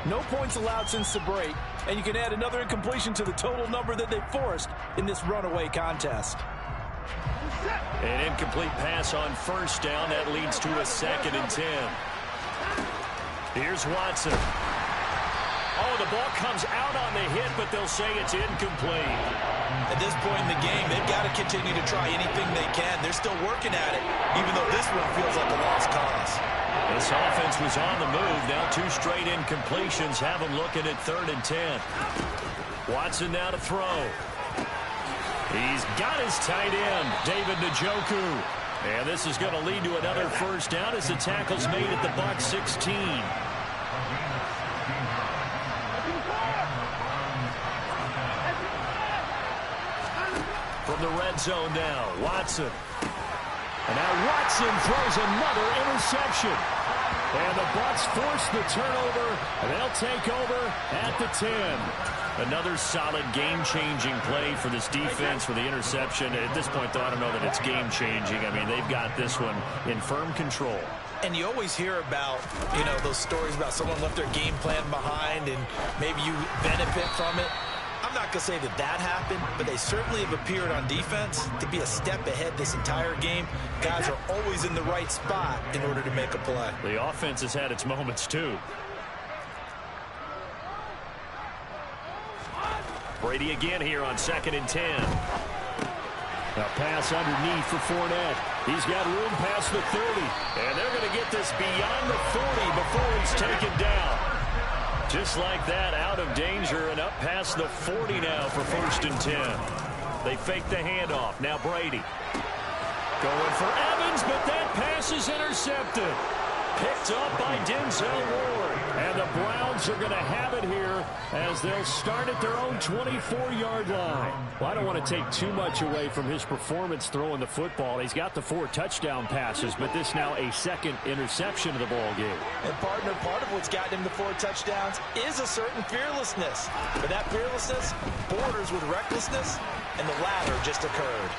No points allowed since the break, and you can add another incompletion to the total number that they forced in this runaway contest. An incomplete pass on 1st down. That leads to a 2nd and 10. Here's Watson. Oh, the ball comes out on the hit, but they'll say it's incomplete. At this point in the game, they've got to continue to try anything they can. They're still working at it, even though this one feels like a lost cause. This offense was on the move. Now 2 straight incompletions have them looking at 3rd and 10. Watson now to throw. He's got his tight end, David Njoku. And this is going to lead to another 1st down as the tackle's made at the Bucs 16. From the red zone now, Watson. And now Watson throws another interception. And the Bucs force the turnover, and they'll take over at the 10. Another solid game-changing play for this defense for the interception. At this point, though, I don't know that it's game-changing. I mean, they've got this one in firm control. And you always hear about, those stories about someone left their game plan behind and maybe you benefit from it. I'm not going to say that that happened, but they certainly have appeared on defense to be a step ahead this entire game. Guys are always in the right spot in order to make a play. The offense has had its moments, too. Brady again here on 2nd and 10. A pass underneath for Fournette. He's got room past the 30. And they're going to get this beyond the 40 before he's taken down. Just like that, out of danger and up past the 40 now for 1st and 10. They fake the handoff. Now Brady. Going for Evans, but that pass is intercepted. Picked up by Denzel Ward. And the Browns are going to have it here as they'll start at their own 24-yard line. Well, I don't want to take too much away from his performance throwing the football. He's got the 4 touchdown passes, but this now a 2nd interception of the ball game. And, partner, part of what's gotten him to 4 touchdowns is a certain fearlessness. But that fearlessness borders with recklessness, and the latter just occurred.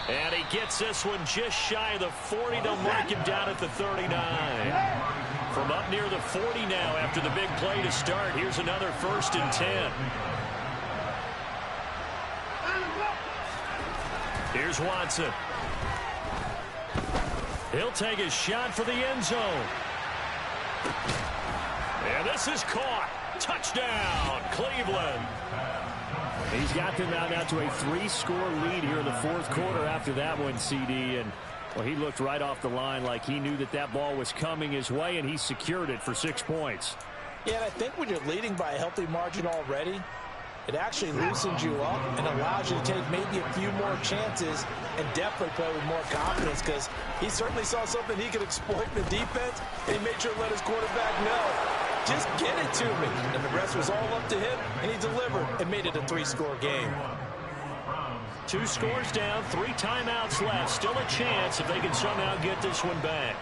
And he gets this one just shy of the 40. They'll mark him down at the 39. From up near the 40 now after the big play to start. Here's another 1st and 10. Here's Watson. He'll take his shot for the end zone. And this is caught. Touchdown, Cleveland. He's got them now to a 3-score lead here in the 4th quarter after that one, CD. And, well, he looked right off the line like he knew that that ball was coming his way, and he secured it for 6 points. Yeah, and I think when you're leading by a healthy margin already, it actually loosens you up and allows you to take maybe a few more chances and definitely play with more confidence because he certainly saw something he could exploit in the defense, and he made sure to let his quarterback know. Just get it to me. And the rest was all up to him, and he delivered and made it a 3-score game. 2 scores down, 3 timeouts left. Still a chance if they can somehow get this one back.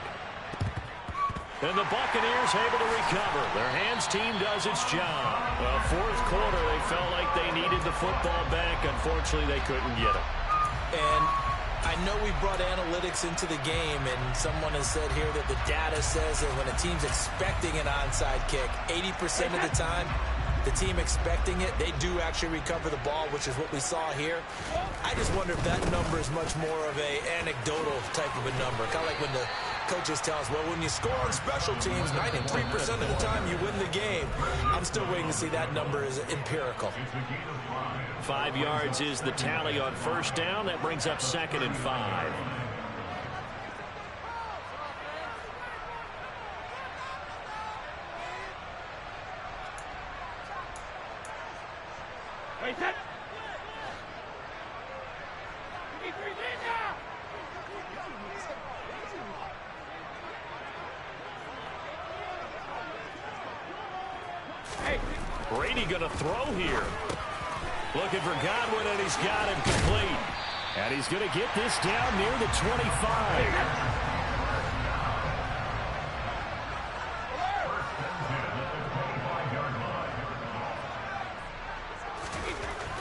And the Buccaneers able to recover. Their hands team does its job. Well, 4th quarter, they felt like they needed the football back. Unfortunately, they couldn't get it. And I know we brought analytics into the game, and someone has said here that the data says that when a team's expecting an onside kick, 80% of the time, the team expecting it, they do actually recover the ball, which is what we saw here. I just wonder if that number is much more of a anecdotal type of a number. Kind of like when the coaches tell us, well, when you score on special teams, 93% of the time you win the game. I'm still waiting to see that number is empirical. 5 yards is the tally on 1st down. That brings up 2nd and 5. Brady going to throw here. Looking for Godwin, and he's got him complete. And he's going to get this down near the 25.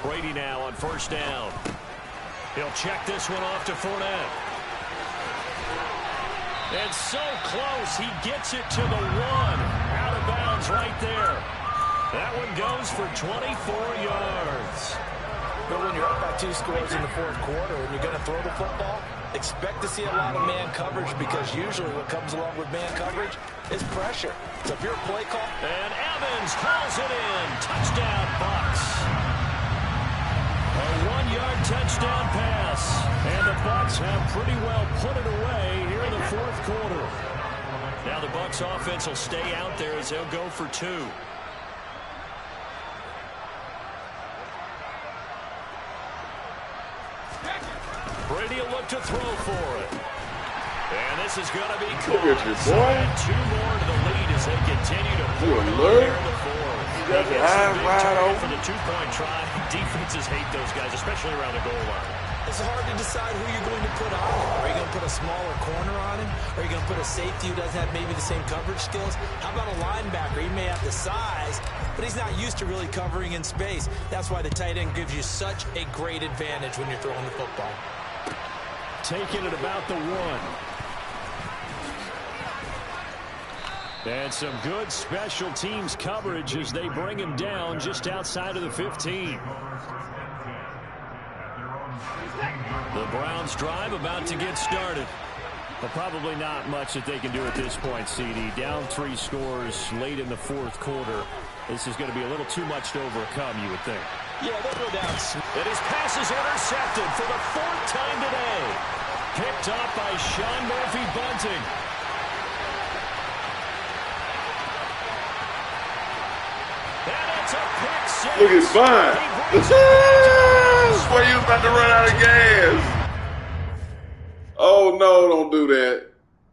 Brady now on 1st down. He'll check this one off to Fournette. And so close, he gets it to the 1. Out of bounds right there. That one goes for 24 yards. But when you're up by 2 scores in the 4th quarter and you're going to throw the football, expect to see a lot of man coverage because usually what comes along with man coverage is pressure. So if you're a play call. And Evans hauls it in. Touchdown, Bucs. A 1-yard touchdown pass. And the Bucs have pretty well put it away here in the 4th quarter. Now the Bucs offense will stay out there as they'll go for 2. Brady will look to throw for it. And this is going to be caught. Look at you, boy. 2 more to the lead as they continue to You play here alert? in the 4th. You got your eyes wide open. For the 2-point try. Defenses hate those guys, especially around the goal line. It's hard to decide who you're going to put on him. Are you going to put a smaller corner on him? Are you going to put a safety who doesn't have maybe the same coverage skills? How about a linebacker? He may have the size, but he's not used to really covering in space. That's why the tight end gives you such a great advantage when you're throwing the football. Taking it about the 1. And some good special teams coverage as they bring him down just outside of the 15. The Browns drive about to get started. But probably not much that they can do at this point, CD. Down 3 scores late in the 4th quarter. This is going to be a little too much to overcome, you would think. Yeah, they'll go down. And his pass is intercepted for the 4th time today. Picked up by Sean Murphy-Bunting. And it's a pick six. Look at Vine. Where you about to run out of gas. Oh, no, don't do that.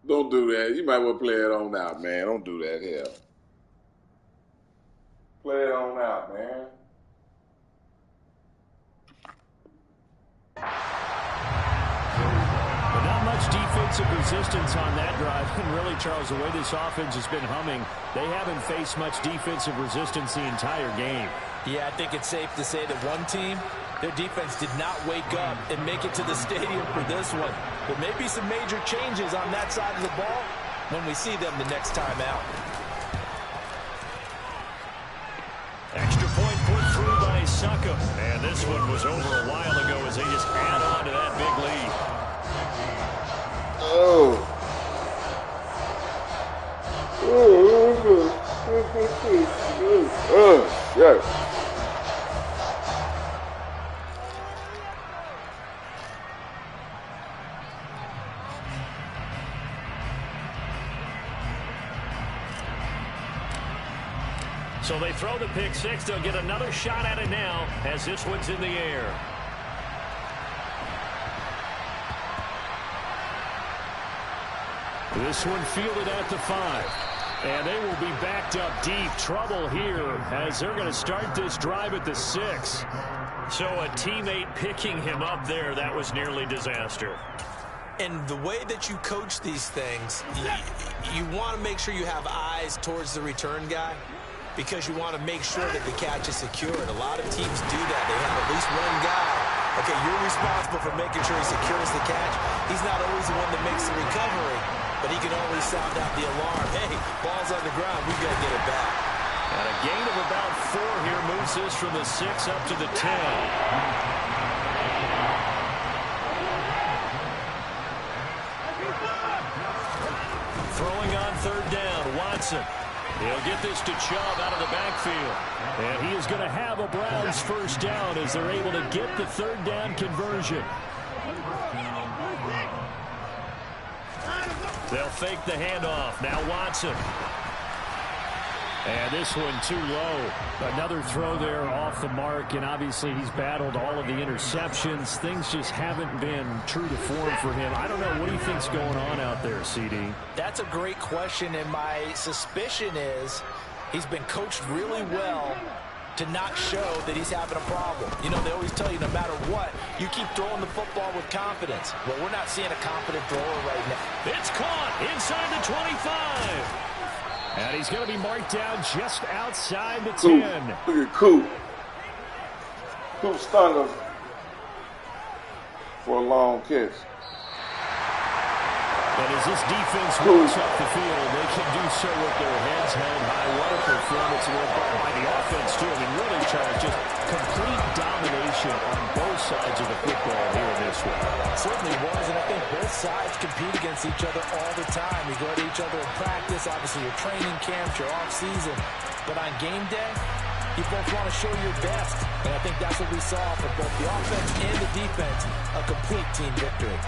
Don't do that. You might well play it on out, man. Don't do that here. Play it on out, man. But not much defensive resistance on that drive. And really, Charles, the way this offense has been humming, they haven't faced much defensive resistance the entire game. Yeah, I think it's safe to say that one team, their defense did not wake up and make it to the stadium for this one. There may be some major changes on that side of the ball when we see them the next time out. Extra point put through by Suckum. And this one was over a while ago as they just add on to that big lead. Oh. Yeah. So they throw the pick six. They'll get another shot at it now as this one's in the air. This one fielded at the 5. And they will be backed up deep. Trouble here as they're going to start this drive at the 6. So a teammate picking him up there, that was nearly disaster. And the way that you coach these things, you want to make sure you have eyes towards the return guy, because you want to make sure that the catch is secured. A lot of teams do that. They have at least one guy. Okay, you're responsible for making sure he secures the catch. He's not always the one that makes the recovery, but he can always sound out the alarm. Hey, ball's on the ground. We've got to get it back. And a gain of about 4 here moves this from the 6 up to the 10. Throwing on 3rd down, Watson. He'll get this to Chubb out of the backfield. And he is going to have a Browns first down as they're able to get the 3rd down conversion. They'll fake the handoff. Now Watson. And this one too low. Another throw there off the mark, and obviously he's battled all of the interceptions. Things just haven't been true to form for him. I don't know. What do you think's going on out there, CD? That's a great question, and my suspicion is he's been coached really well to not show that he's having a problem. You know, they always tell you no matter what, you keep throwing the football with confidence. Well, we're not seeing a confident thrower right now. It's caught inside the 25. And he's going to be marked down just outside the 10. Look at Coop. Coop stung him for a long catch. And as this defense moves up the field, they can do so with their heads held high. What a performance by the offense, too. I mean, really, Charles, just complete domination on both sides of the football here in this one. It certainly was, and I think both sides compete against each other all the time. You go at each other in practice, obviously your training camps, your off-season. But on game day, you both want to show your best. And I think that's what we saw for both the offense and the defense, a complete team victory.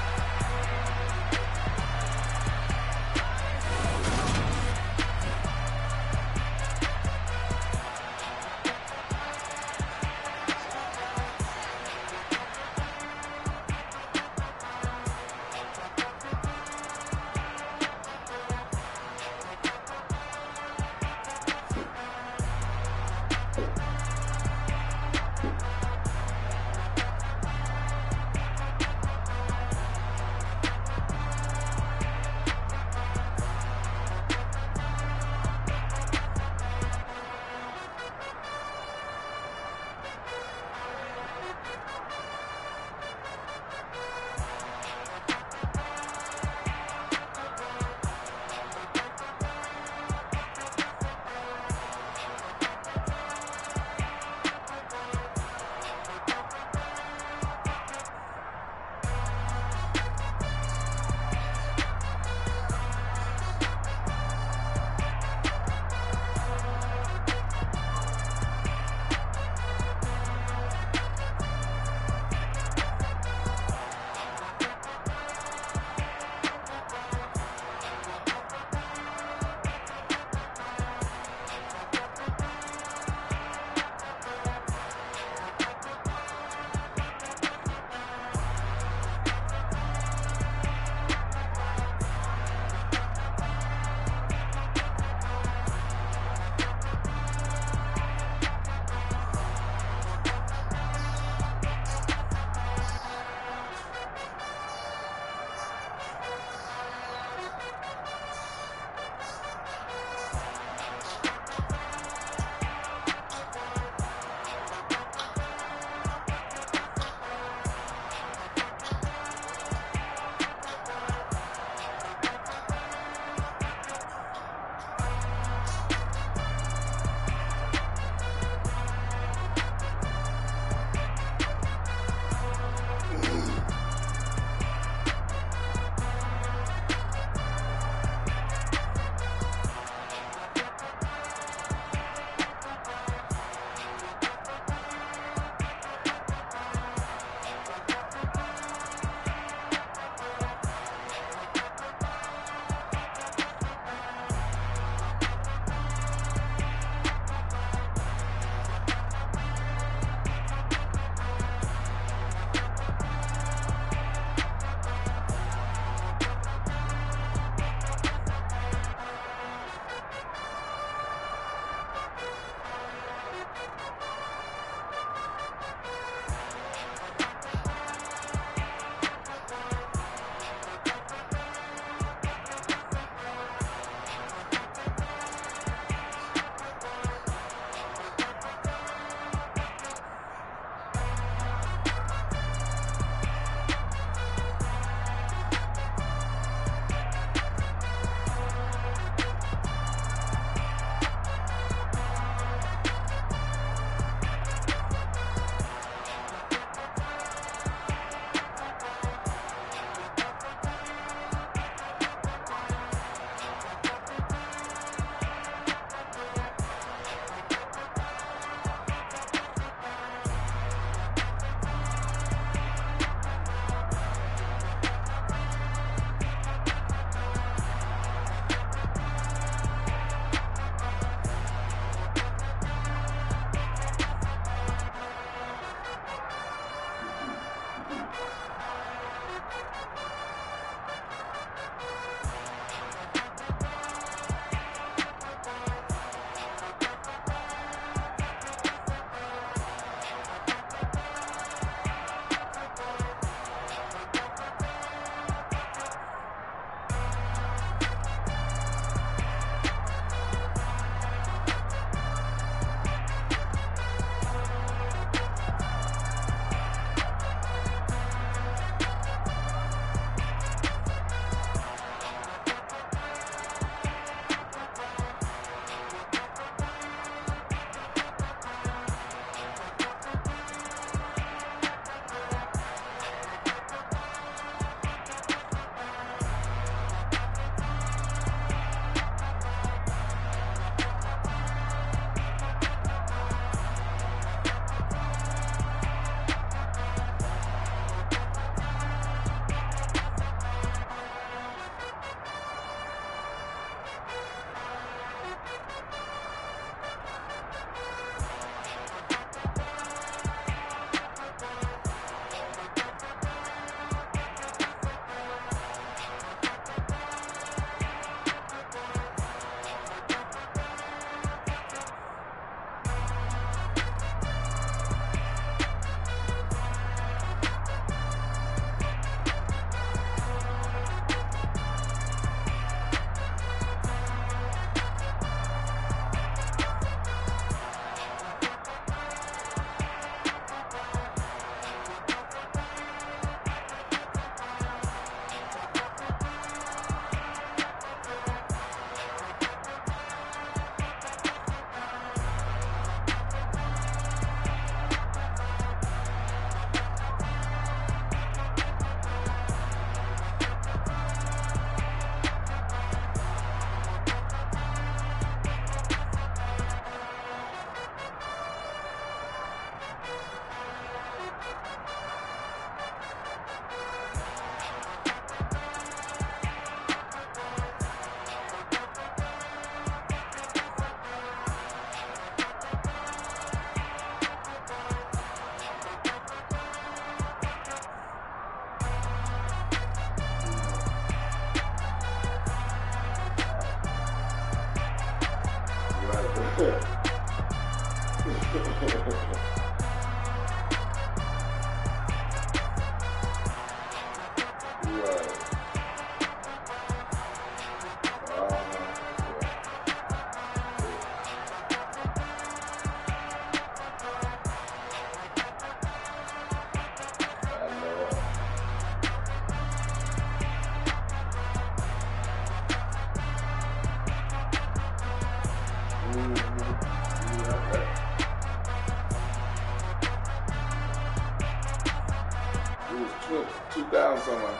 Two down somewhere.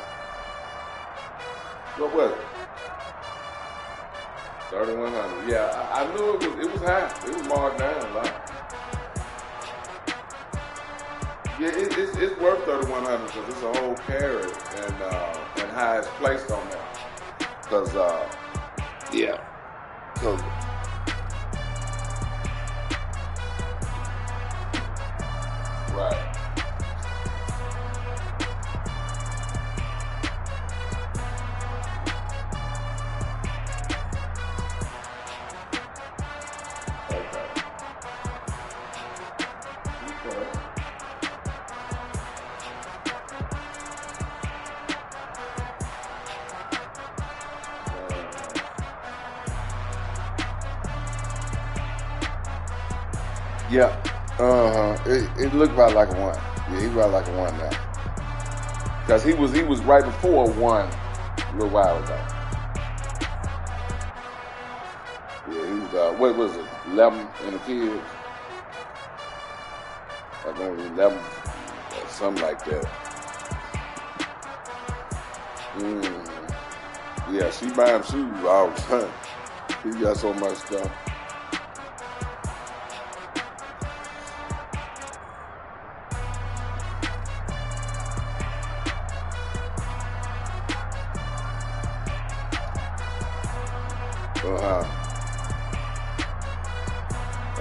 What was it? 3,100. Yeah, I knew it was high. It was marked down a lot. Yeah, it's worth 3,100 because it's a whole carrot and how it's placed on there. Because yeah, so. Right. Yeah, it looked about like a 1. Yeah, he's about like a 1 now. Cause he was right before 1 a little while ago. Yeah, he was what was it, 11 in the kids? I think 11, or something like that. Yeah, she buy him shoes all the time. He got so much stuff.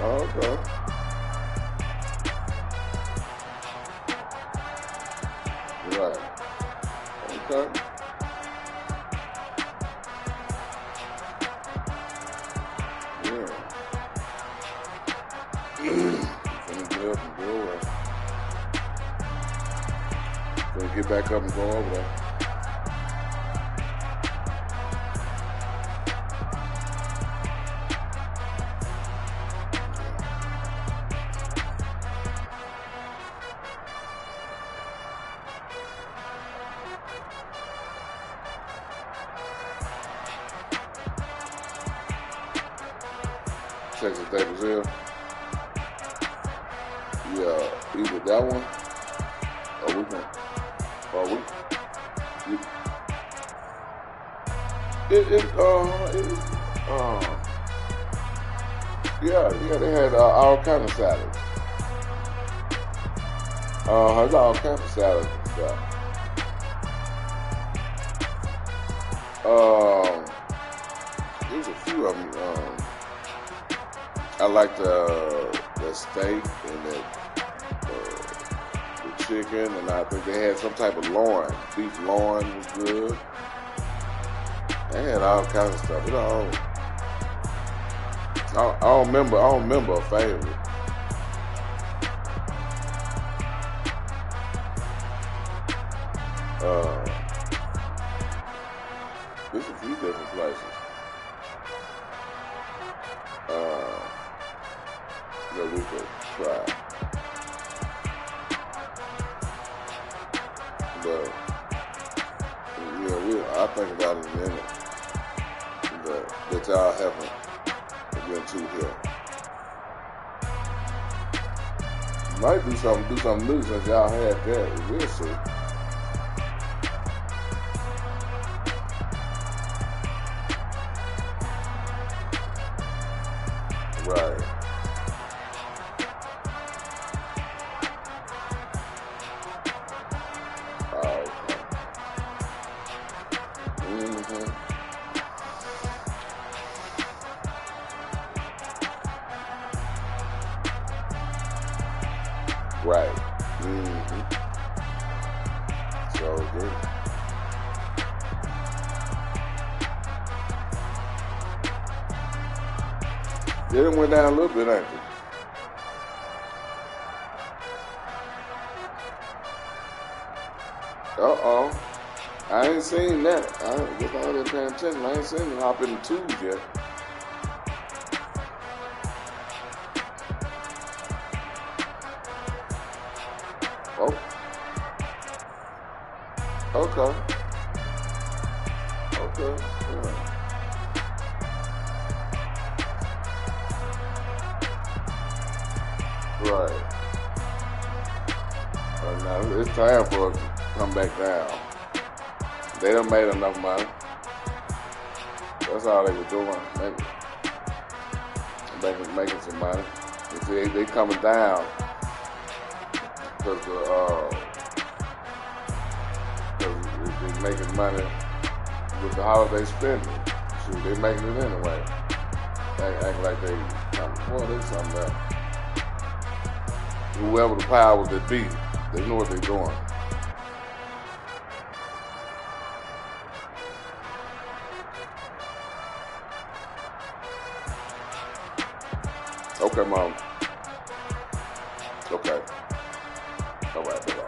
Okay. Right. Okay. Yeah. Gonna get up and go away. Gonna get back up and go over there. Texas Day Brazil. Yeah, either that one or we can. Yeah, they had all kind of salads. There's all kinds of salads and stuff. There's a few of them. I like the steak and the chicken, and I think they had some type of loin. Beef loin was good. They had all kinds of stuff. I don't remember a favorite. There's a few different places. That we could try. But yeah, I'll think about it in a minute. That y'all haven't been to here. Might do something new since y'all had that. We'll see. Right. Right. So good. They done went down a little bit, ain't they? Uh-oh. I ain't seen that. I guess I ain't paying attention. I ain't seen him hop in the tubes yet. Oh. Okay. Okay. Yeah. Right. Now it's time for us to come back down. They done made enough money. That's all they were doing, making some money. You see, they coming down because they making money with the holiday spending. Shoot, they making it anyway. Act like they something else. Whoever the powers that be, they know what they're doing. Okay, Mom. Okay. All right, bye-bye.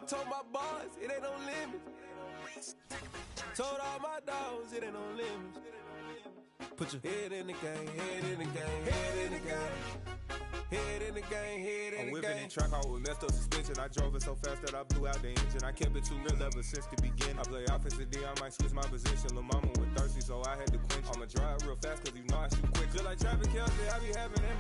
told my boys, it ain't no limits. Told all my dogs, it ain't no limits. Put your head in the game, head in the game, head in the game. Head in the game, head in the game. I'm whipping in track, I was messed up suspension. I drove it so fast that I blew out the engine. I kept it too real ever since the beginning. I play offensive D, I might switch my position. Lil' mama was thirsty, so I had to quench. I'ma drive real fast, cause you know I shoot quick. Just like traffic Kelsey, I be having that